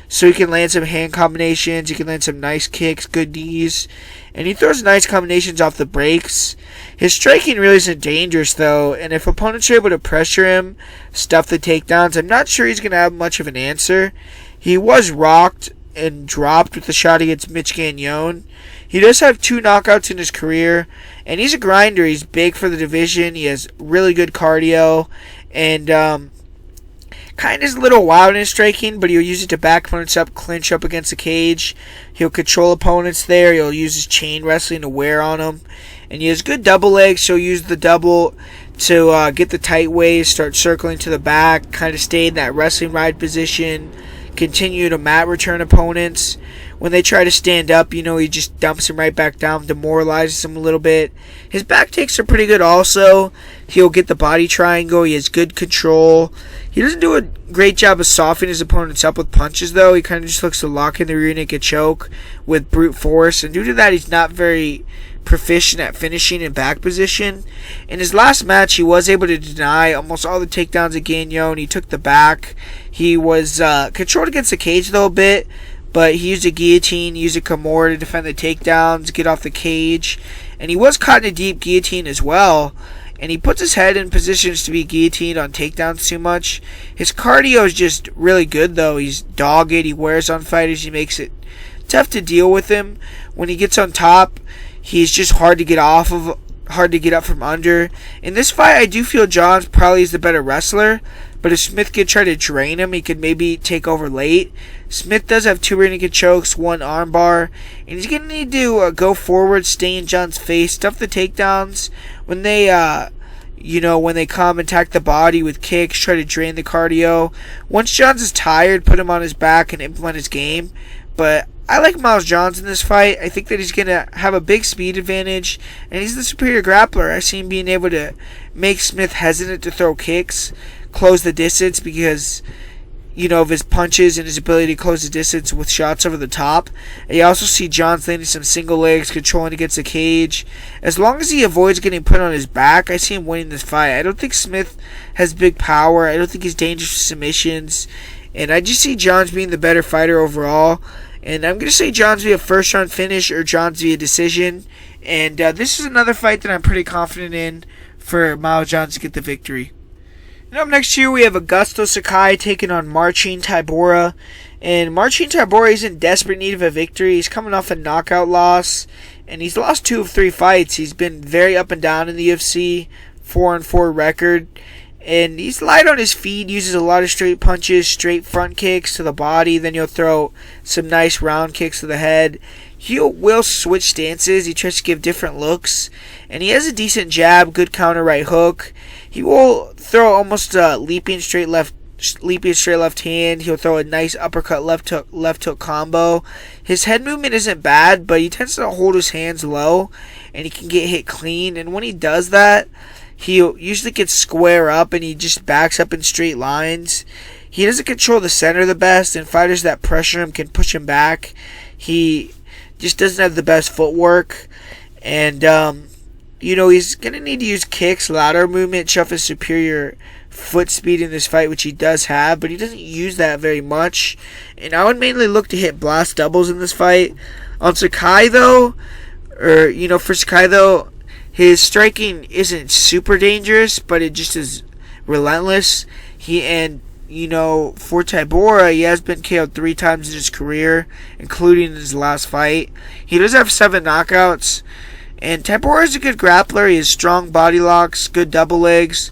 So he can land some hand combinations. He can land some nice kicks, good knees, and he throws nice combinations off the breaks. His striking really isn't dangerous though, and if opponents are able to pressure him, stuff the takedowns, I'm not sure he's going to have much of an answer. He was rocked and dropped with the shot against Mitch Gagnon. He does have 2 knockouts in his career, and he's a grinder. He's big for the division. He has really good cardio, and kind of is a little wild in his striking, but he'll use it to back opponents up, clinch up against the cage. He'll control opponents there. He'll use his chain wrestling to wear on them, and he has good double legs. So he'll use the double to get the tight waist, start circling to the back, kind of stay in that wrestling ride position, continue to mat return opponents. When they try to stand up, he just dumps him right back down, demoralizes him a little bit. His back takes are pretty good also. He'll get the body triangle. He has good control. He doesn't do a great job of softening his opponents up with punches, though. He kind of just looks to lock in the rear naked choke with brute force. And due to that, he's not very proficient at finishing in back position. In his last match, he was able to deny almost all the takedowns of Gagnon. He took the back. He was controlled against the cage, though, a bit. But he used a guillotine, used a Kimura to defend the takedowns, get off the cage. And he was caught in a deep guillotine as well. And he puts his head in positions to be guillotined on takedowns too much. His cardio is just really good, though. He's dogged. He wears on fighters. He makes it tough to deal with him. When he gets on top, he's just hard to get up from under. In this fight, I do feel Jons probably is the better wrestler. But if Smith could try to drain him, he could maybe take over late. Smith does have 2 rear naked chokes, 1 armbar, and he's going to need to go forward, stay in Jons' face, stuff the takedowns. When they, when they come, attack the body with kicks, try to drain the cardio. Once Jons is tired, put him on his back and implement his game. But I like Myles Jons in this fight. I think that he's going to have a big speed advantage, and he's the superior grappler. I see him being able to make Smith hesitant to throw kicks, close the distance because of his punches and his ability to close the distance with shots over the top. And you also see Jons landing some single legs, controlling against the cage. As long as he avoids getting put on his back, I see him winning this fight. I don't think Smith has big power. I don't think he's dangerous for submissions. And I just see Jons being the better fighter overall. And I'm going to say Jons via first round finish or Jons via decision. And this is another fight that I'm pretty confident in for Myles Jons to get the victory. And up next here, we have Augusto Sakai taking on Marcin Tybura. And Marcin Tybura is in desperate need of a victory. He's coming off a knockout loss, and he's lost 2 of 3 fights. He's been very up and down in the UFC, 4-4 record. And he's light on his feet, uses a lot of straight punches, straight front kicks to the body. Then he'll throw some nice round kicks to the head. He will switch stances. He tries to give different looks. And he has a decent jab, good counter right hook. He will throw almost a leaping straight left hand. He'll throw a nice uppercut left hook combo. His head movement isn't bad, but he tends to hold his hands low, and he can get hit clean. And when he does that, he usually gets square up, and he just backs up in straight lines. He doesn't control the center the best, and fighters that pressure him can push him back. He just doesn't have the best footwork, and he's going to need to use kicks, lateral movement, shove his superior foot speed in this fight, which he does have, but he doesn't use that very much. And I would mainly look to hit blast doubles in this fight. On Sakai, though, for Sakai, though, his striking isn't super dangerous, but it just is relentless. For Tybura, he has been KO'd 3 times in his career, including in his last fight. He does have 7 knockouts. And Tybura is a good grappler. He has strong body locks, good double legs,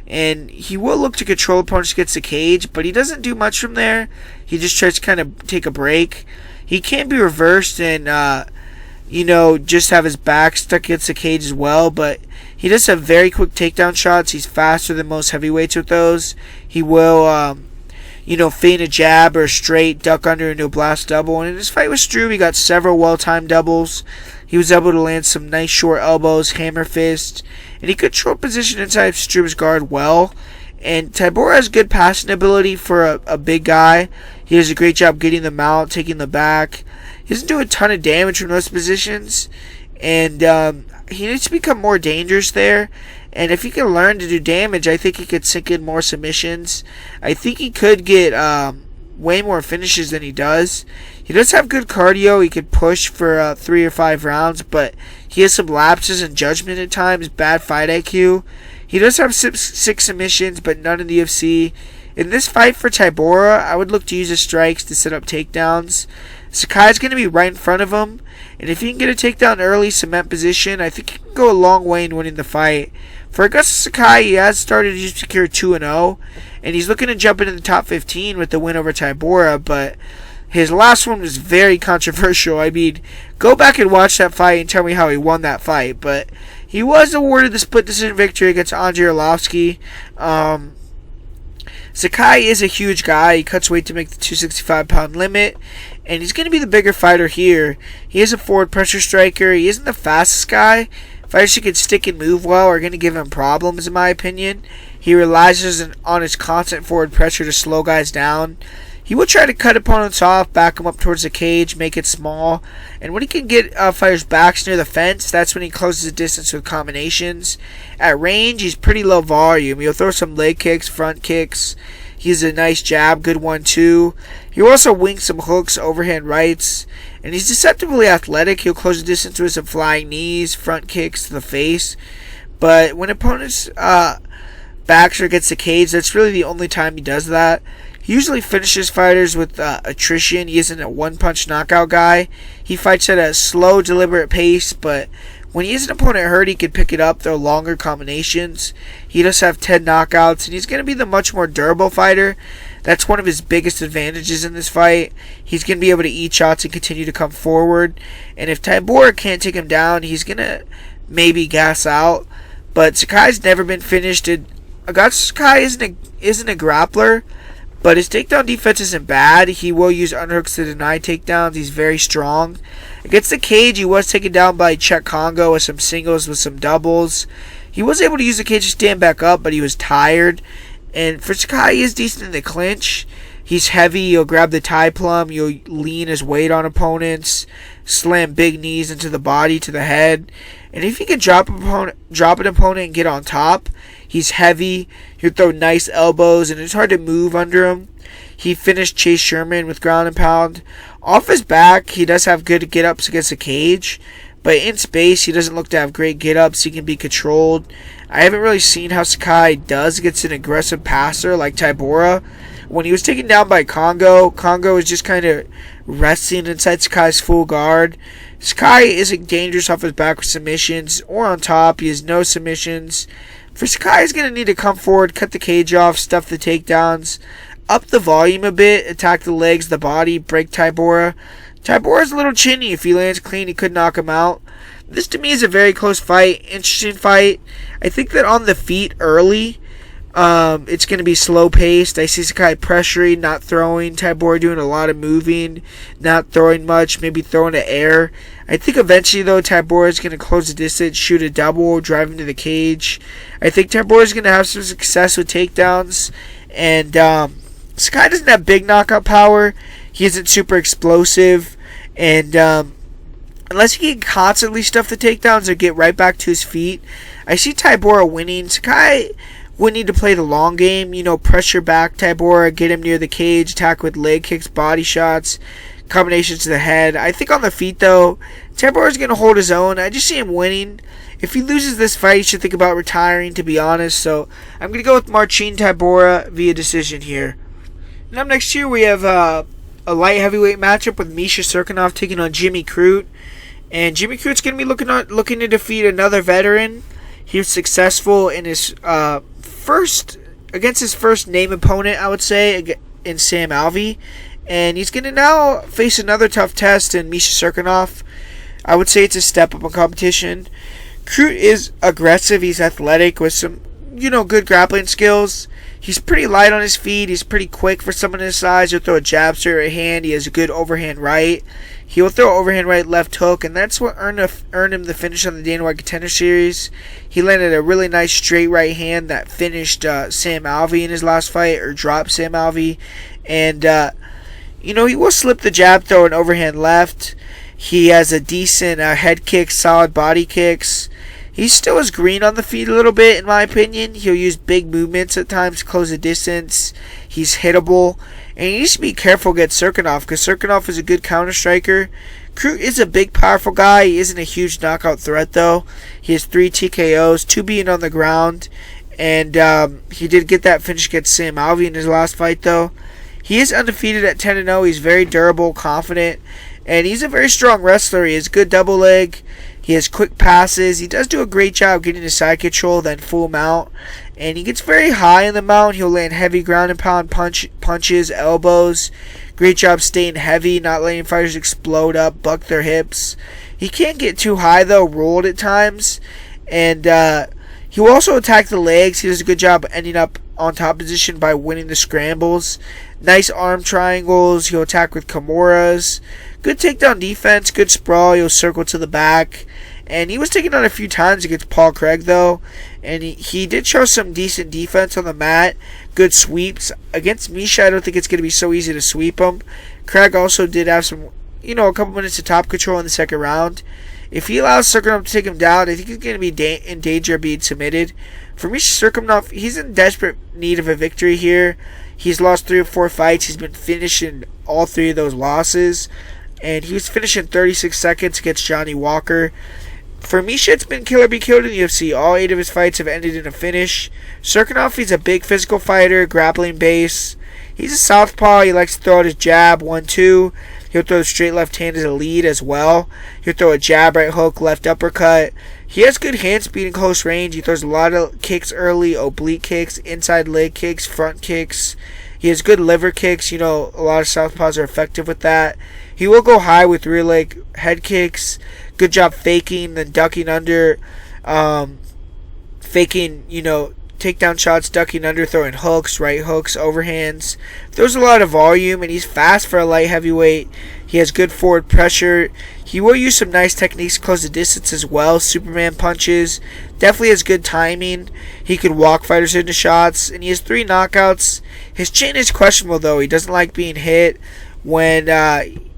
and he will look to control opponents against the cage, but he doesn't do much from there. He just tries to kind of take a break. He can be reversed and, just have his back stuck against the cage as well, but he does have very quick takedown shots. He's faster than most heavyweights with those. He will, feint a jab or a straight, duck under into a blast double. And in his fight with Struve, he got several well-timed doubles. He was able to land some nice short elbows, hammer fist, and he controlled position inside of Struve's guard well. And Tybura has good passing ability for a big guy. He does a great job getting them out, taking the back. He doesn't do a ton of damage from those positions, and he needs to become more dangerous there. And if he can learn to do damage, I think he could sink in more submissions. I think he could get way more finishes than he does. He does have good cardio. He could push for 3 or 5 rounds, but he has some lapses in judgment at times, bad fight IQ. He does have 6 submissions, but none in the UFC. In this fight for Tybura, I would look to use his strikes to set up takedowns. Sakai's going to be right in front of him, and if he can get a takedown early, cement position, I think he can go a long way in winning the fight. For Augusto Sakai, he has started to secure 2-0, and he's looking to jump into the top 15 with the win over Tybura, but his last one was very controversial. I mean, go back and watch that fight and tell me how he won that fight, but he was awarded the split decision victory against Andrei Arlovski. Sakai is a huge guy. He cuts weight to make the 265-pound limit, and he's going to be the bigger fighter here. He is a forward pressure striker. He isn't the fastest guy. Fighters who can stick and move well are going to give him problems, in my opinion. He relies on his constant forward pressure to slow guys down. He will try to cut opponents off, back them up towards the cage, make it small. And when he can get fighters' backs near the fence, that's when he closes the distance with combinations. At range, he's pretty low volume. He'll throw some leg kicks, front kicks. He has a nice jab, good one too. He'll also wing some hooks, overhand rights. And he's deceptively athletic. He'll close the distance with some flying knees, front kicks to the face. But when opponents' backs are against the cage, that's really the only time he does that. He usually finishes fighters with attrition. He isn't a one-punch knockout guy. He fights at a slow, deliberate pace, but when he has an opponent hurt, he can pick it up, throw longer combinations. He does have 10 knockouts, and he's going to be the much more durable fighter. That's one of his biggest advantages in this fight. He's going to be able to eat shots and continue to come forward. And if Tybura can't take him down, he's going to maybe gas out. but Sakai's never been finished. Sakai isn't a grappler, but his takedown defense isn't bad. He will use underhooks to deny takedowns. He's very strong. Against the cage, he was taken down by Czech Congo with some singles, with some doubles. He was able to use the cage to stand back up, but he was tired. And for Sakai, he is decent in the clinch. He's heavy. He'll grab the tie plum. He'll lean his weight on opponents. Slam big knees into the body, to the head. And if he can drop an opponent and get on top, he's heavy. He'll throw nice elbows, and it's hard to move under him. He finished Chase Sherman with ground and pound. Off his back, he does have good get-ups against the cage. But in space, he doesn't look to have great get-ups. He can be controlled. I haven't really seen how Sakai does against an aggressive passer like Tybura. When he was taken down by Congo was just kind of resting inside Sakai's full guard. Sakai isn't dangerous off his back with submissions or on top. He has no submissions. For Sakai, he's going to need to come forward, cut the cage off, stuff the takedowns, up the volume a bit, attack the legs, the body, break Tybura. Tybura's a little chinny. If he lands clean, he could knock him out. This to me is a very close fight, interesting fight. I think that on the feet early, it's going to be slow paced. I see Sakai pressuring, not throwing. Tybura doing a lot of moving, not throwing much, maybe throwing to air. I think eventually, though, Tybura is going to close the distance, shoot a double, drive into the cage. I think Tybura is going to have some success with takedowns. And Sakai doesn't have big knockout power. He isn't super explosive. And unless he can constantly stuff the takedowns or get right back to his feet, I see Tybura winning. Sakai would need to play the long game, pressure back Tybura, get him near the cage, attack with leg kicks, body shots, combinations to the head. I think on the feet, though, Tybura is going to hold his own. I just see him winning. If he loses this fight, he should think about retiring, to be honest. So I'm going to go with Marcin Tybura via decision here. And up next here, we have a light heavyweight matchup with Misha Cirkunov taking on Jimmy Crute. And Jimmy Crute's going to be looking to defeat another veteran. He was successful in his against his first name opponent, I would say, in Sam Alvey. And he's going to now face another tough test in Misha Cirkunov. I would say it's a step up in competition. Crute is aggressive. He's athletic with some, good grappling skills. He's pretty light on his feet. He's pretty quick for someone his size. He'll throw a jab, straight right hand. He has a good overhand right. He'll throw overhand right, left hook, and that's what earned him the finish on the Dana White Contender Series. He landed a really nice straight right hand that finished Sam Alvey in his last fight, or dropped Sam Alvey. And, he will slip the jab, throw an overhand left. He has a decent head kick, solid body kicks. He still is green on the feet a little bit, in my opinion. He'll use big movements at times to close the distance. He's hittable. And he needs to be careful against Cirkunov, because Cirkunov is a good counter striker. Crute is a big, powerful guy. He isn't a huge knockout threat, though. He has 3 TKOs, 2 being on the ground. And he did get that finish against Sam Alvey in his last fight, though. He is undefeated at 10-0. He's very durable, confident. And he's a very strong wrestler. He has good double leg. He has quick passes. He does do a great job getting his side control, then full mount. And he gets very high in the mount. He'll land heavy ground and pound punches, elbows. Great job staying heavy, not letting fighters explode up, buck their hips. He can't get too high, though, rolled at times. And he will also attack the legs. He does a good job ending up on top position by winning the scrambles. Nice arm triangles. He'll attack with Kimuras. Good takedown defense, good sprawl. He'll circle to the back. And he was taken on a few times against Paul Craig, though. And he did show some decent defense on the mat. Good sweeps. Against Misha, I don't think it's going to be so easy to sweep him. Craig also did have some, a couple minutes of top control in the second round. If he allows Cirkunov to take him down, I think he's going to be in danger of being submitted. For Misha Cirkunov, he's in desperate need of a victory here. He's lost 3 or 4 fights. He's been finishing all 3 of those losses. And he was finishing 36 seconds against Johnny Walker. For Misha, it's been kill or be killed in the UFC. All 8 of his fights have ended in a finish. Cirkunov, he's a big physical fighter, grappling base. He's a southpaw. He likes to throw out his jab, 1-2. He'll throw the straight left hand as a lead as well. He'll throw a jab, right hook, left uppercut. He has good hand speed in close range. He throws a lot of kicks early, oblique kicks, inside leg kicks, front kicks. He has good liver kicks. A lot of southpaws are effective with that. He will go high with rear leg head kicks. Good job faking, then ducking under. faking, takedown shots, ducking under, throwing hooks, right hooks, overhands. Throws a lot of volume, and he's fast for a light heavyweight. He has good forward pressure. He will use some nice techniques to close the distance as well. Superman punches. Definitely has good timing. He could walk fighters into shots, and he has 3 knockouts. His chin is questionable, though. He doesn't like being hit. When,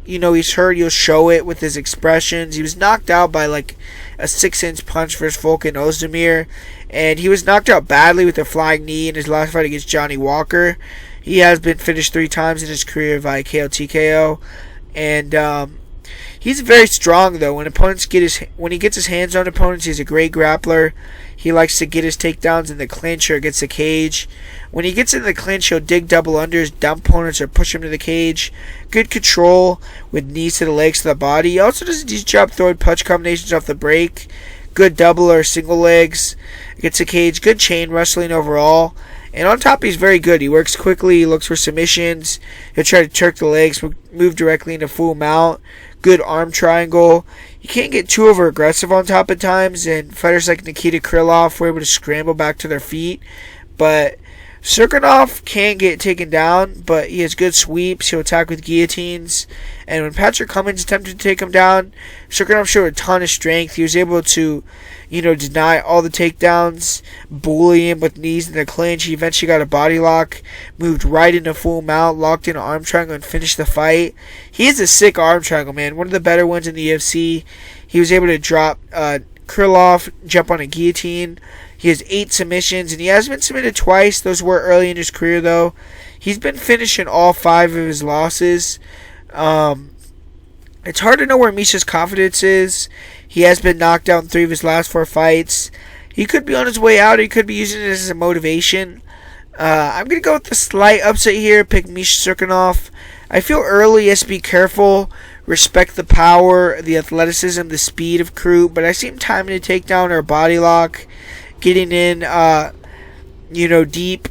he's hurt, he'll show it with his expressions. He was knocked out by, a 6-inch punch versus Volkan Ozdemir. And he was knocked out badly with a flying knee in his last fight against Johnny Walker. He has been finished 3 times in his career via KO TKO. And he's very strong, though. When he gets his hands on opponents, he's a great grappler. He likes to get his takedowns in the clinch or against the cage. When he gets in the clinch, he'll dig double unders, dump opponents, or push him to the cage. Good control with knees to the legs to the body. He also does a decent job throwing punch combinations off the break. Good double or single legs against the cage. Good chain wrestling overall. And on top, he's very good. He works quickly. He looks for submissions. He'll try to jerk the legs, move directly into full mount. Good arm triangle. You can't get too over aggressive on top at times. And fighters like Nikita Krylov were able to scramble back to their feet. But Cirkunov can't get taken down, but he has good sweeps. He'll attack with guillotines. And when Patrick Cummins attempted to take him down, Cirkunov showed a ton of strength. He was able to, deny all the takedowns, bully him with knees in the clinch. He eventually got a body lock, moved right into full mount, locked in an arm triangle, and finished the fight. He has a sick arm triangle, man. One of the better ones in the UFC. He was able to drop Krylov, jump on a guillotine. He has 8 submissions, and he has been submitted twice. Those were early in his career, though. He's been finishing all 5 of his losses. It's hard to know where Misha's confidence is. He has been knocked out in 3 of his last 4 fights. He could be on his way out, or he could be using it as a motivation. I'm going to go with the slight upset here, pick Misha Cirkunov. I feel early he has to be careful, respect the power, the athleticism, the speed of Crute, but I see him timing a takedown or a body lock, getting in, deep,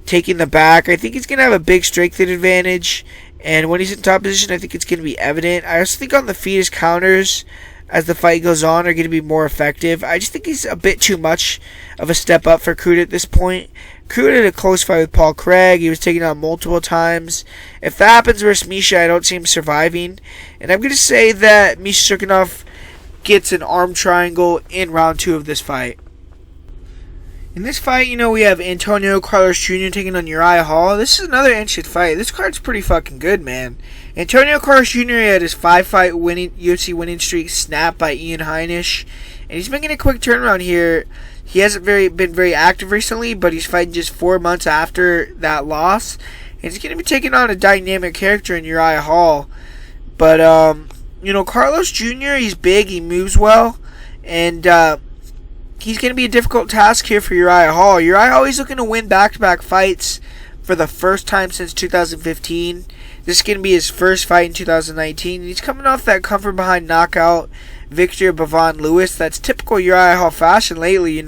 taking the back. I think he's going to have a big strength advantage, and when he's in top position, I think it's going to be evident. I also think on the feet, his counters, as the fight goes on, are going to be more effective. I just think he's a bit too much of a step up for Crute at this point. Crute had a close fight with Paul Craig. He was taken out multiple times. If that happens versus Misha, I don't see him surviving. And I'm going to say that Misha Cirkunov gets an arm triangle in round 2 of this fight. In this fight, we have Antonio Carlos Jr. taking on Uriah Hall. This is another interesting fight. This card's pretty fucking good, man. Antonio Carlos Jr. had his 5-fight UFC winning streak snapped by Ian Heinisch, and he's making a quick turnaround here. He hasn't been very active recently, but he's fighting just 4 months after that loss, and he's going to be taking on a dynamic character in Uriah Hall. But Carlos Jr., he's big, he moves well, and he's going to be a difficult task here for Uriah Hall. Uriah Hall is looking to win back-to-back fights for the first time since 2015. This is going to be his first fight in 2019. He's coming off that comfort-behind knockout victory of Bavon Lewis. That's typical Uriah Hall fashion lately.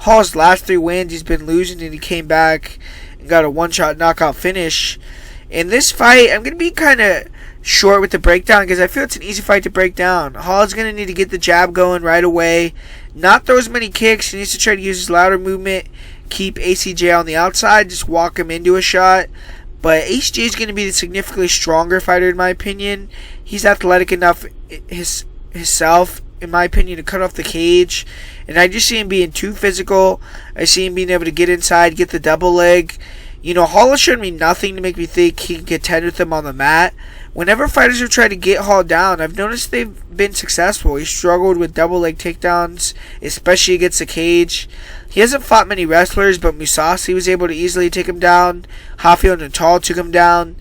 Hall's last 3 wins, he's been losing, and he came back and got a one-shot knockout finish. In this fight, I'm going to be kind of short with the breakdown because I feel it's an easy fight to break down. Hall's going to need to get the jab going right away, not throw as many kicks. He needs to try to use his louder movement, keep ACJ on the outside, just walk him into a shot. But ACJ is going to be the significantly stronger fighter in my opinion. He's athletic enough himself, in my opinion, to cut off the cage. And I just see him being too physical. I see him being able to get inside, get the double leg. Hall has shown me nothing to make me think he can contend with him on the mat. Whenever fighters have tried to get Hall down, I've noticed they've been successful. He struggled with double leg takedowns, especially against the cage. He hasn't fought many wrestlers, but Musasi was able to easily take him down. Rafael Natal took him down.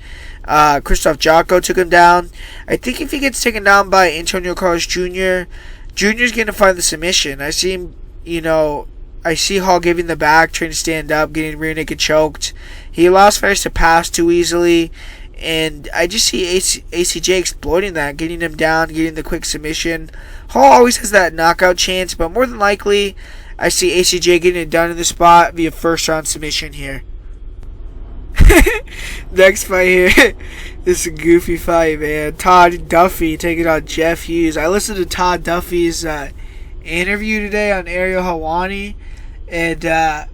Christoph Jocko took him down. I think if he gets taken down by Antonio Carlos Jr., Jr.'s going to find the submission. I see him, I see Hall giving the back, trying to stand up, getting rear naked choked. He allows fighters to pass too easily. And I just see ACJ exploiting that, getting him down, getting the quick submission. Hall always has that knockout chance, but more than likely, I see ACJ getting it done in the spot via first round submission here. Next fight here. This is a goofy fight, man. Todd Duffee taking on Jeff Hughes. I listened to Todd Duffee's interview today on Ariel Helwani, And I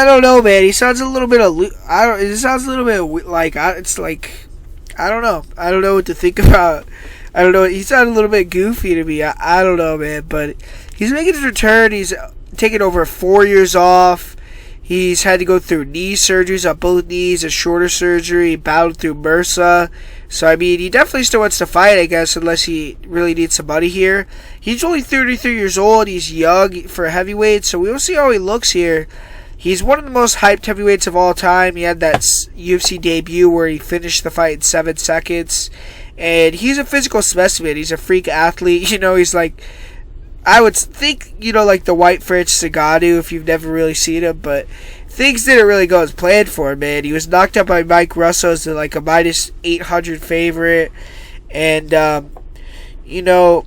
don't know, man. He sounds a little bit it sounds a little bit like it's like I don't know. I don't know what to think about. I don't know. He sounded a little bit goofy to me. I don't know, man. But he's making his return. He's taken over 4 years off. He's had to go through knee surgeries on both knees, a shoulder surgery. He battled through MRSA. So, I mean, he definitely still wants to fight, I guess, unless he really needs some money here. He's only 33 years old. He's young for a heavyweight, so we'll see how he looks here. He's one of the most hyped heavyweights of all time. He had that UFC debut where he finished the fight in 7 seconds. And he's a physical specimen. He's a freak athlete. You know, he's like, I would think, you know, like the White French Ngannou if you've never really seen him. But things didn't really go as planned for him, man. He was knocked out by Mike Russo as like a minus 800 favorite. And, you know,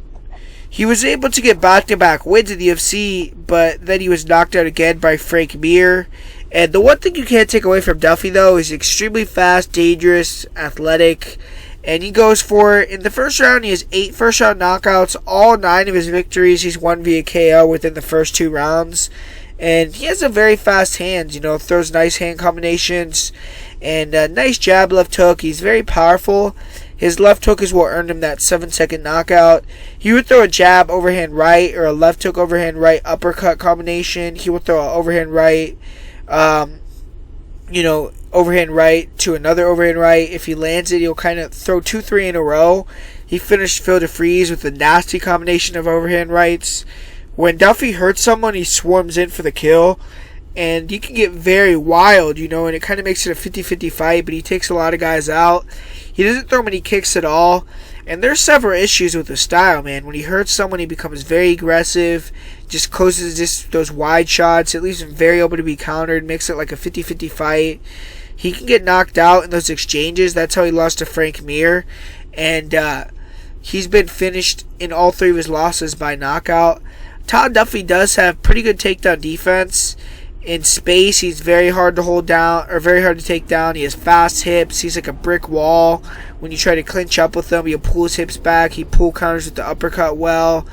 he was able to get back-to-back wins in the UFC, but then he was knocked out again by Frank Mir. And the one thing you can't take away from Duffee, though, is extremely fast, dangerous, athletic. And he goes for, in the first round, he has 8 first-round knockouts. All 9 of his victories, he's won via KO within the first 2 rounds. And he has a very fast hands, you know, throws nice hand combinations. And a nice jab left hook. He's very powerful. His left hook is what earned him that 7-second knockout. He would throw a jab overhand right or a left hook overhand right uppercut combination. He would throw an overhand right, overhand right to another overhand right. If he lands it, he'll kind of throw 2-3 in a row. He finished Phil DeFries with a nasty combination of overhand rights. When Duffee hurts someone, he swarms in for the kill. And he can get very wild, you know, and it kind of makes it a 50-50 fight, but he takes a lot of guys out. He doesn't throw many kicks at all. And there's several issues with his style, man. When he hurts someone, he becomes very aggressive, just closes those wide shots. It leaves him very open to be countered, makes it like a 50-50 fight. He can get knocked out in those exchanges. That's how he lost to Frank Mir. And he's been finished in all 3 of his losses by knockout. Todd Duffee does have pretty good takedown defense. In space, he's very hard to hold down, or very hard to take down. He has fast hips. He's like a brick wall. When you try to clinch up with him, he'll pull his hips back. He pull counters with the uppercut well.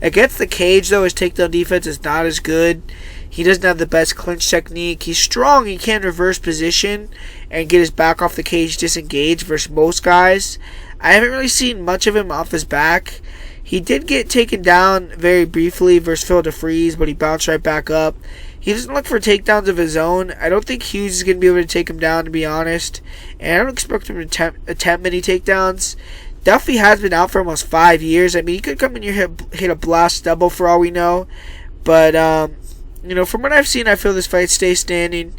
Against the cage, though, his takedown defense is not as good. He doesn't have the best clinch technique. He's strong. He can reverse position and get his back off the cage disengaged versus most guys. I haven't really seen much of him off his back. He did get taken down very briefly versus Phil DeFries, but he bounced right back up. He doesn't look for takedowns of his own. I don't think Hughes is going to be able to take him down, to be honest. And I don't expect him to attempt many takedowns. Duffee has been out for almost 5 years. I mean, he could come in here hit a blast double for all we know. But, from what I've seen, I feel this fight stays standing.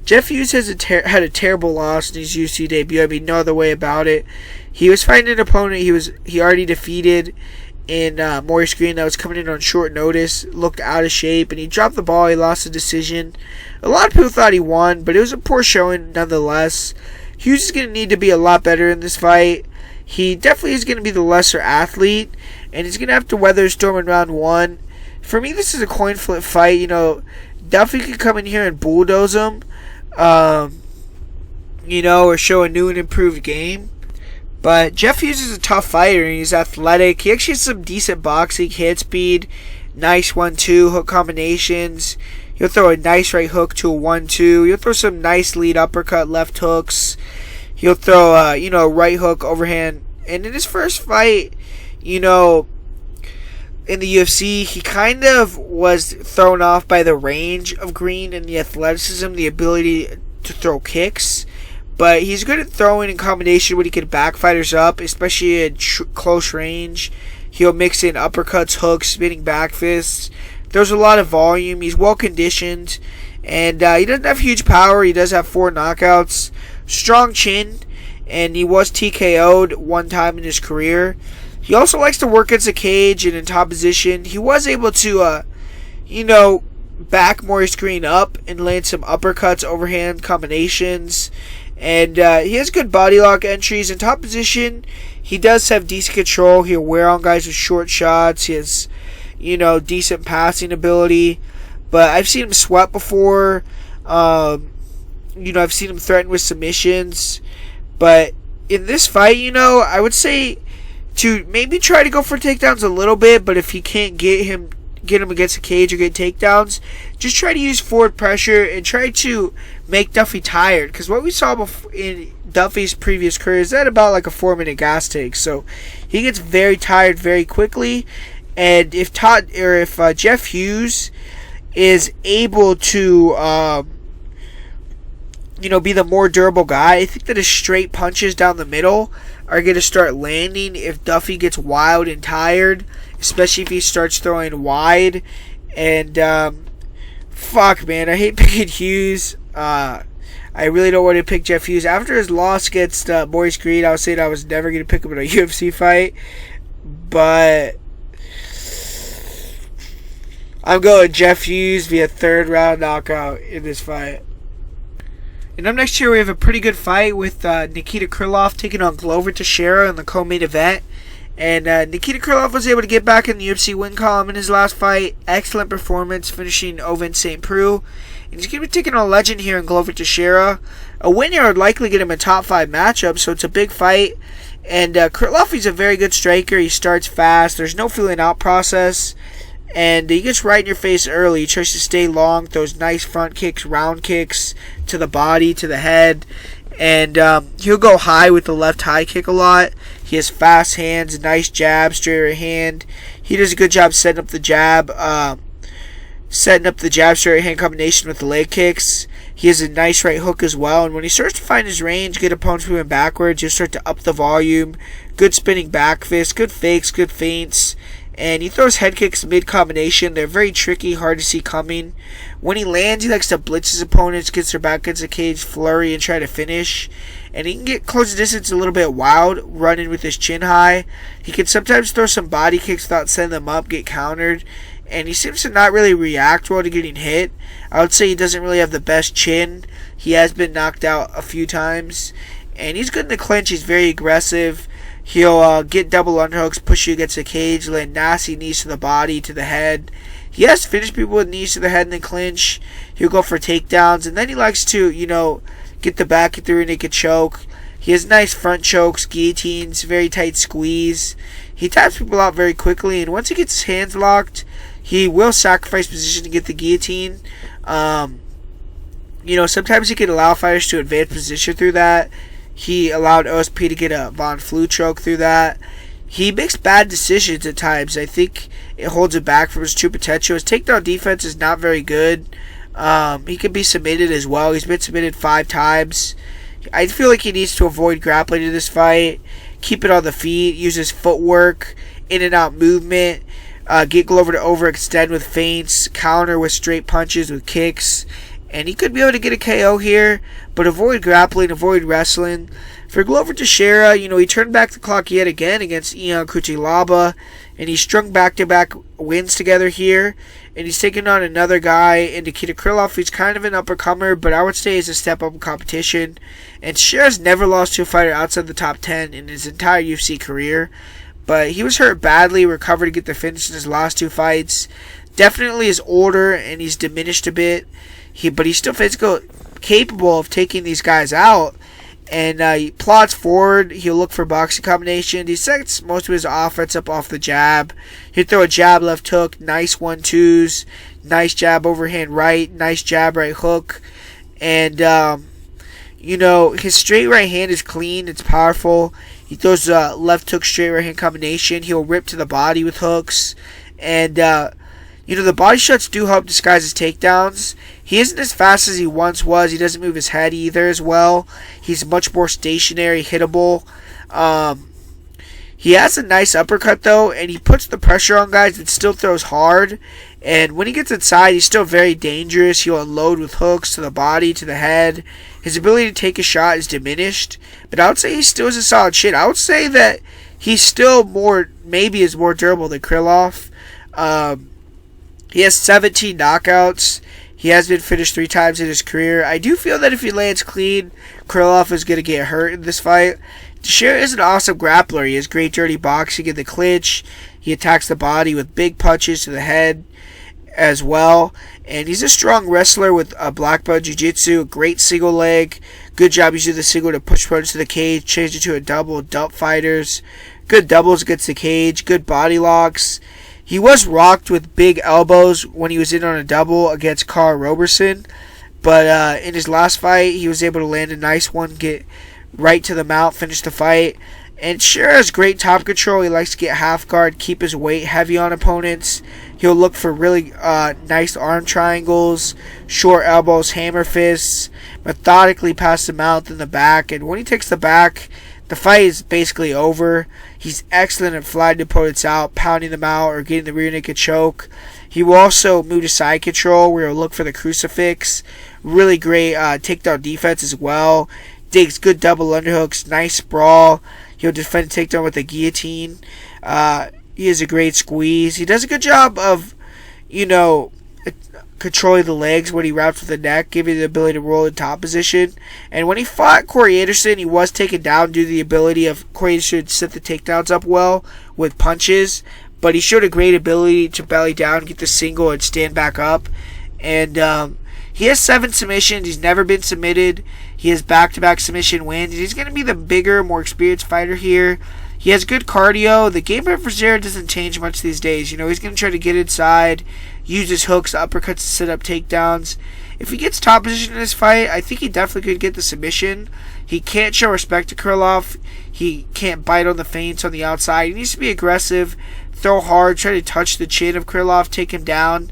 Jeff Hughes has had a terrible loss in his UFC debut. I mean, no other way about it. He was fighting an opponent he already defeated in Maurice Green that was coming in on short notice, looked out of shape, and he dropped the ball. He lost the decision. A lot of people thought he won, but it was a poor showing nonetheless. Hughes is going to need to be a lot better in this fight. He definitely is going to be the lesser athlete, and he's going to have to weather a storm in round 1. For me, this is a coin flip fight. You know, Duffee could come in here and bulldoze him, or show a new and improved game. But Jeff Hughes is a tough fighter, and he's athletic. He actually has some decent boxing, hit speed, nice 1-2 hook combinations. He'll throw a nice right hook to a 1-2. He'll throw some nice lead uppercut left hooks. He'll throw a right hook overhand. And in his first fight, in the UFC, he kind of was thrown off by the range of Green and the athleticism, the ability to throw kicks. But he's good at throwing in combination when he can back fighters up, especially at close range. He'll mix in uppercuts, hooks, spinning back fists. There's a lot of volume. He's well conditioned. And he doesn't have huge power. He does have 4 knockouts. Strong chin. And he was TKO'd one time in his career. He also likes to work against the cage and in top position. He was able to, back Maurice Green up and land some uppercuts, overhand combinations. And he has good body lock entries. In top position, he does have decent control. He'll wear on guys with short shots. He has, decent passing ability. But I've seen him sweat before. I've seen him threaten with submissions. But in this fight, I would say to maybe try to go for takedowns a little bit. But if he can't get him get him against the cage or get takedowns, just try to use forward pressure and try to make Duffee tired. Because what we saw before in Duffee's previous career is that about like a 4-minute gas tank. So he gets very tired very quickly. And if Jeff Hughes is able to be the more durable guy, I think that his straight punches down the middle are going to start landing if Duffee gets wild and tired, especially if he starts throwing wide. And fuck, man, I hate picking Hughes. I really don't want to pick Jeff Hughes. After his loss against Maurice Greene, I was saying I was never going to pick him in a UFC fight, but I'm going Jeff Hughes via 3rd round knockout in this fight. And up next here, we have a pretty good fight with Nikita Krylov taking on Glover Teixeira in the co-main event. And Nikita Krylov was able to get back in the UFC win column in his last fight. Excellent performance, finishing Ovince St. Preux. And he's going to be taking on a legend here in Glover Teixeira. A win here would likely get him a top 5 matchup, so it's a big fight. And Krylov, he's a very good striker. He starts fast. There's no feeling out process. And he gets right in your face early. He tries to stay long, throws nice front kicks, round kicks to the body, to the head. And he'll go high with the left high kick a lot. He has fast hands, nice jab, straight right hand. He does a good job setting up the jab, straight right hand combination with the leg kicks. He has a nice right hook as well. And when he starts to find his range, get opponents moving backwards, he'll start to up the volume. Good spinning back fist, good fakes, good feints. And he throws head kicks mid-combination. They're very tricky, hard to see coming. When he lands, he likes to blitz his opponents, gets their back against the cage, flurry, and try to finish. And he can get close to distance a little bit wild, running with his chin high. He can sometimes throw some body kicks without sending them up, get countered. And he seems to not really react well to getting hit. I would say he doesn't really have the best chin. He has been knocked out a few times. And he's good in the clinch. He's very aggressive. He'll get double underhooks, push you against the cage, land nasty knees to the body, to the head. He has finished people with knees to the head in the clinch. He'll go for takedowns, and then he likes to, get the back at the rear naked choke. He has nice front chokes, guillotines, very tight squeeze. He taps people out very quickly, and once he gets his hands locked, he will sacrifice position to get the guillotine. Sometimes he can allow fighters to advance position through that. He allowed OSP to get a Von Flue choke through that. He makes bad decisions at times. I think it holds him back from his true potential. His takedown defense is not very good. He can be submitted as well. He's been submitted 5 times. I feel like he needs to avoid grappling in this fight. Keep it on the feet. Use his footwork. In and out movement. Get Glover to overextend with feints. Counter with straight punches, with kicks. And he could be able to get a KO here, but avoid grappling, avoid wrestling. For Glover Teixeira, he turned back the clock yet again against Ion Cutelaba, and he strung back-to-back wins together here. And he's taking on another guy in Nikita Krylov, who's kind of an uppercomer, but I would say is a step up in competition. And Teixeira's never lost to a fighter outside the top 10 in his entire UFC career. But he was hurt badly, recovered to get the finish in his last 2 fights. Definitely is older, and he's diminished a bit. But he's still physically capable of taking these guys out. And he plots forward. He'll look for boxing combinations. He sets most of his offense up off the jab. He'll throw a jab, left hook, nice 1-2s, nice jab, overhand right, nice jab, right hook. And, his straight right hand is clean. It's powerful. He throws a left hook, straight right hand combination. He'll rip to the body with hooks. And, the body shots do help disguise his takedowns. He isn't as fast as he once was. He doesn't move his head either as well. He's much more stationary, hittable. He has a nice uppercut, though, and he puts the pressure on guys but still throws hard. And when he gets inside, he's still very dangerous. He'll unload with hooks to the body, to the head. His ability to take a shot is diminished. But I would say he still is a solid shit. I would say that he's still maybe is more durable than Krylov. He has 17 knockouts. He has been finished 3 times in his career. I do feel that if he lands clean, Krylov is going to get hurt in this fight. Teixeira is an awesome grappler. He has great dirty boxing in the clinch. He attacks the body with big punches to the head as well. And he's a strong wrestler with a black belt jiu-jitsu, great single leg. Good job using the single to push opponents to the cage, change it to a double, dump fighters. Good doubles against the cage, good body locks. He was rocked with big elbows when he was in on a double against Carl Roberson, but in his last fight, he was able to land a nice one, get right to the mount, finish the fight. And sure has great top control. He likes to get half guard, keep his weight heavy on opponents. He'll look for really nice arm triangles, short elbows, hammer fists, methodically pass the mount and the back. And when he takes the back, the fight is basically over. He's excellent at flying opponents out, pounding them out, or getting the rear naked choke. He will also move to side control, where he'll look for the crucifix. Really great takedown defense as well. Digs good double underhooks, nice sprawl. He'll defend takedown with a guillotine. He has a great squeeze. He does a good job of, controlling the legs when he wraps with the neck, giving the ability to roll in top position. And when he fought Corey Anderson, he was taken down due to the ability of Corey Anderson to set the takedowns up well with punches. But he showed a great ability to belly down, get the single, and stand back up. And he has 7 submissions. He's never been submitted. He has back-to-back submission wins. He's going to be the bigger, more experienced fighter here. He has good cardio. The game plan for Cerrone doesn't change much these days. He's going to try to get inside, use his hooks, uppercuts to set up takedowns. If he gets top position in this fight, I think he definitely could get the submission. He can't show respect to Krylov. He can't bite on the feints on the outside. He needs to be aggressive, throw hard, try to touch the chin of Krylov, take him down.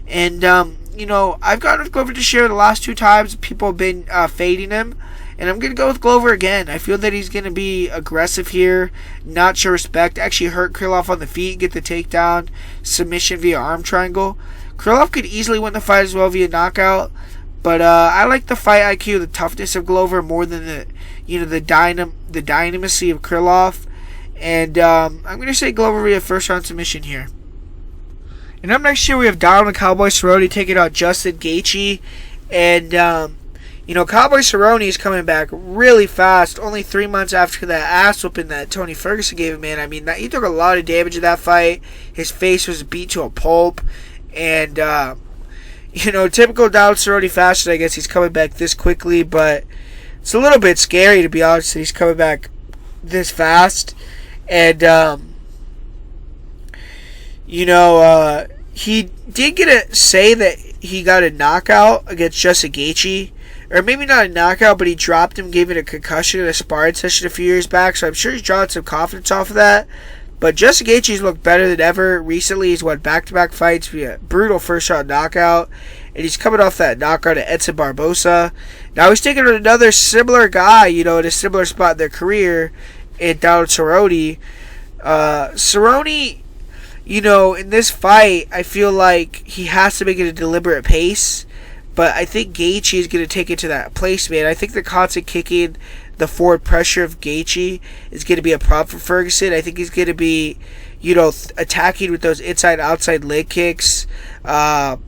And, I've gone with Glover Teixeira the last 2 times. People have been fading him. And I'm going to go with Glover again. I feel that he's going to be aggressive here, not show respect, actually hurt Krylov on the feet, get the takedown, submission via arm triangle. Krylov could easily win the fight as well via knockout, but I like the fight IQ, the toughness of Glover more than the dynamism of Krylov. And I'm going to say Glover via first round submission here. And up next year we have Donald and Cowboy Cerrone taking out Justin Gaethje. And, Cowboy Cerrone is coming back really fast, only 3 months after that ass whooping that Tony Ferguson gave him, man. I mean, he took a lot of damage in that fight. His face was beat to a pulp. And, typical Donald Cerrone fashion, I guess he's coming back this quickly. But it's a little bit scary, to be honest, that he's coming back this fast. And, he did get a say that he got a knockout against Justin Gaethje. Or maybe not a knockout, but he dropped him, gave it a concussion in a sparring session a few years back. So I'm sure he's drawn some confidence off of that. But Justin Gaethje's looked better than ever. Recently, he's won back-to-back fights via brutal first-round knockout. And he's coming off that knockout at Edson Barbosa. Now he's taking on another similar guy, in a similar spot in their career, in Donald Cerrone. Cerrone, in this fight, I feel like he has to make it a deliberate pace. But I think Gaethje is going to take it to that place, man. I think the constant kicking, the forward pressure of Gaethje is going to be a problem for Ferguson. I think he's going to be, attacking with those inside-outside leg kicks. I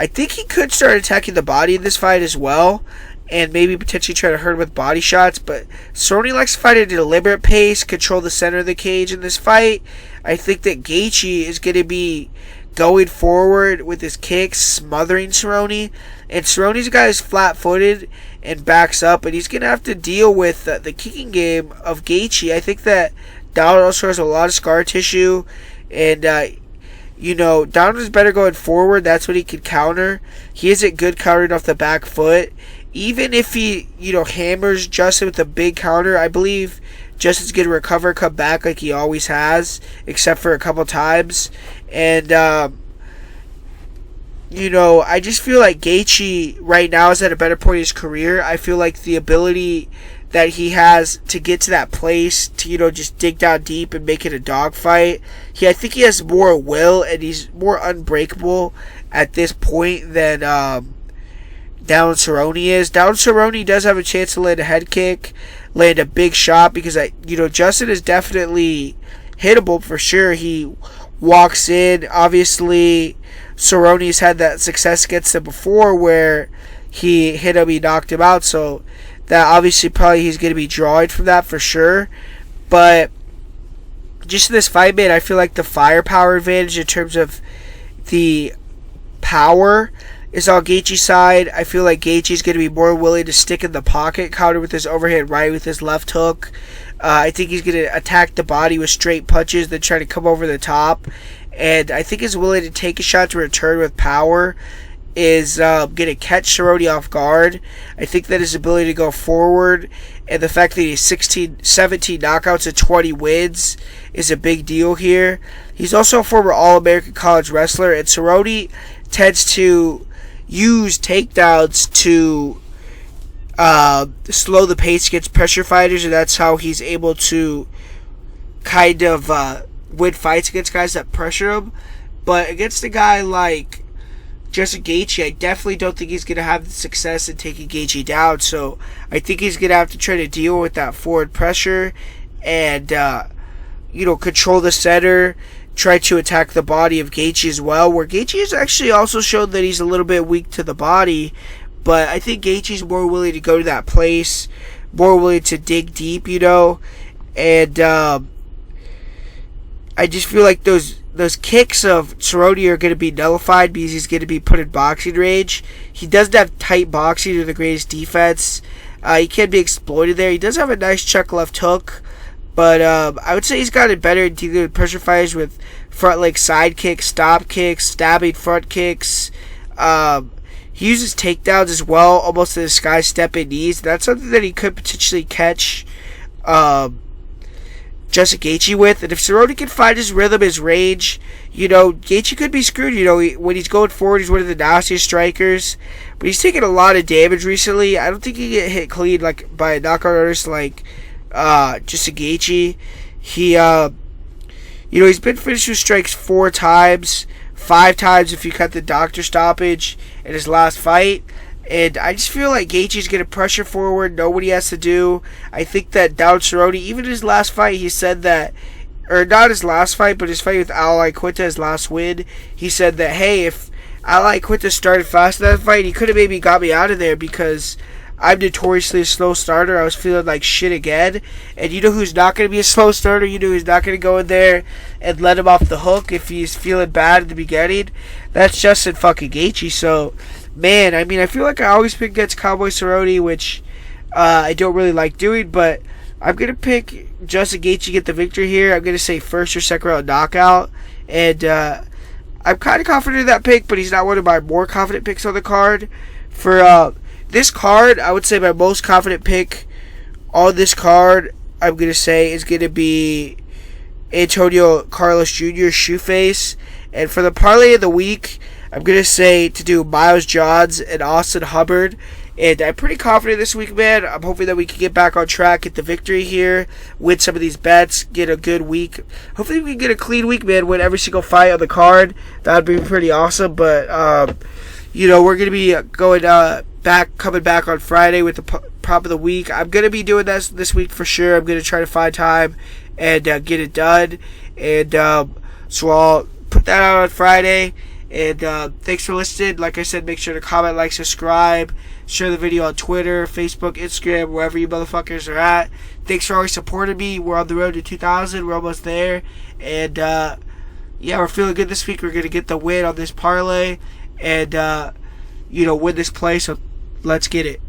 think he could start attacking the body in this fight as well, and maybe potentially try to hurt him with body shots. But Cerrone likes to fight at a deliberate pace, control the center of the cage in this fight. I think that Gaethje is going to be going forward with his kicks, smothering Cerrone. And Cerrone's a guy who's flat-footed and backs up, and he's going to have to deal with the kicking game of Gaethje. I think that Donald also has a lot of scar tissue, and, Donald is better going forward. That's what he can counter. He isn't good countering off the back foot. Even if he, hammers Justin with a big counter, I believe Justin's going to recover, come back like he always has, except for a couple times. And, I just feel like Gaethje right now is at a better point in his career. I feel like the ability that he has to get to that place to, just dig down deep and make it a dogfight. I think he has more will, and he's more unbreakable at this point than Donald Cerrone is. Donald Cerrone does have a chance to land a head kick, land a big shot, because Justin is definitely hittable for sure. He walks in. Obviously, Cerrone's had that success against him before where he hit him, he knocked him out. So that obviously probably he's going to be drawing from that for sure. But just in this fight, man, I feel like the firepower advantage in terms of the power is on Gaethje's side. I feel like Gaethje's going to be more willing to stick in the pocket, counter with his overhand right with his left hook. I think he's going to attack the body with straight punches, then try to come over the top. and I think his ability to take a shot to return with power is going to catch Cerrone off guard. I think that his ability to go forward and the fact that he's 17 knockouts and 20 wins is a big deal here. He's also a former All-American college wrestler, and Cerrone tends to use takedowns to slow the pace against pressure fighters, and that's how he's able to kind of win fights against guys that pressure him. But against a guy like Justin Gaethje, I definitely don't think he's going to have the success in taking Gaethje down. So I think he's going to have to try to deal with that forward pressure and, control the center, try to attack the body of Gaethje as well, where Gaethje has actually also shown that he's a little bit weak to the body. But I think Gaethje's more willing to go to that place, more willing to dig deep, and I just feel like those kicks of Cerrone are going to be nullified because he's going to be put in boxing range. He doesn't have tight boxing or the greatest defense. He can be exploited there. He does have a nice chuck left hook, but I would say he's gotten better in dealing with pressure fighters with front leg side kicks, stop kicks, stabbing front kicks. He uses takedowns as well, almost to disguise stepping knees. That's something that he could potentially catch Justin Gaethje with. And if Cerrone can find his rhythm, his range, Gaethje could be screwed. When he's going forward, he's one of the nastiest strikers. But he's taken a lot of damage recently. I don't think he can get hit clean by a knockout artist like Justin Gaethje. He's been finished with strikes 4 times. 5 times if you cut the doctor stoppage in his last fight. And I just feel like Gaethje's going to pressure forward, know what he has to do. I think that down Cerrone, even in his last fight, he said that, or not his last fight, but his fight with Ally Quinta, his last win, he said that, hey, if Ally Quinta started fast in that fight, he could have maybe got me out of there because I'm notoriously a slow starter. I was feeling like shit again. And you know who's not going to be a slow starter? You know who's not going to go in there and let him off the hook if he's feeling bad at the beginning? That's Justin fucking Gaethje. So, man, I feel like I always pick against Cowboy Cerrone, which I don't really like doing, but I'm going to pick Justin Gaethje to get the victory here. I'm going to say first or second round knockout. And I'm kind of confident in that pick, but he's not one of my more confident picks on the card. For this card, I would say my most confident pick on this card, I'm going to say, is going to be Antonio Carlos Jr., Shoeface. And for the parlay of the week, I'm going to say to do Myles, Jons, and Austin Hubbard. And I'm pretty confident this week, man. I'm hoping that we can get back on track, get the victory here, win some of these bets, get a good week. Hopefully we can get a clean week, man, win every single fight on the card. That would be pretty awesome. But, we're going to be coming back on Friday with the prop of the week. I'm going to be doing this week for sure. I'm going to try to find time and get it done. And so I'll put that out on Friday. And thanks for listening. Like I said, make sure to comment, like, subscribe, share the video on Twitter, Facebook, Instagram, wherever you motherfuckers are at. Thanks for always supporting me. We're on the road to 2,000. We're almost there. And, we're feeling good this week. We're going to get the win on this parlay and, win this play. So let's get it.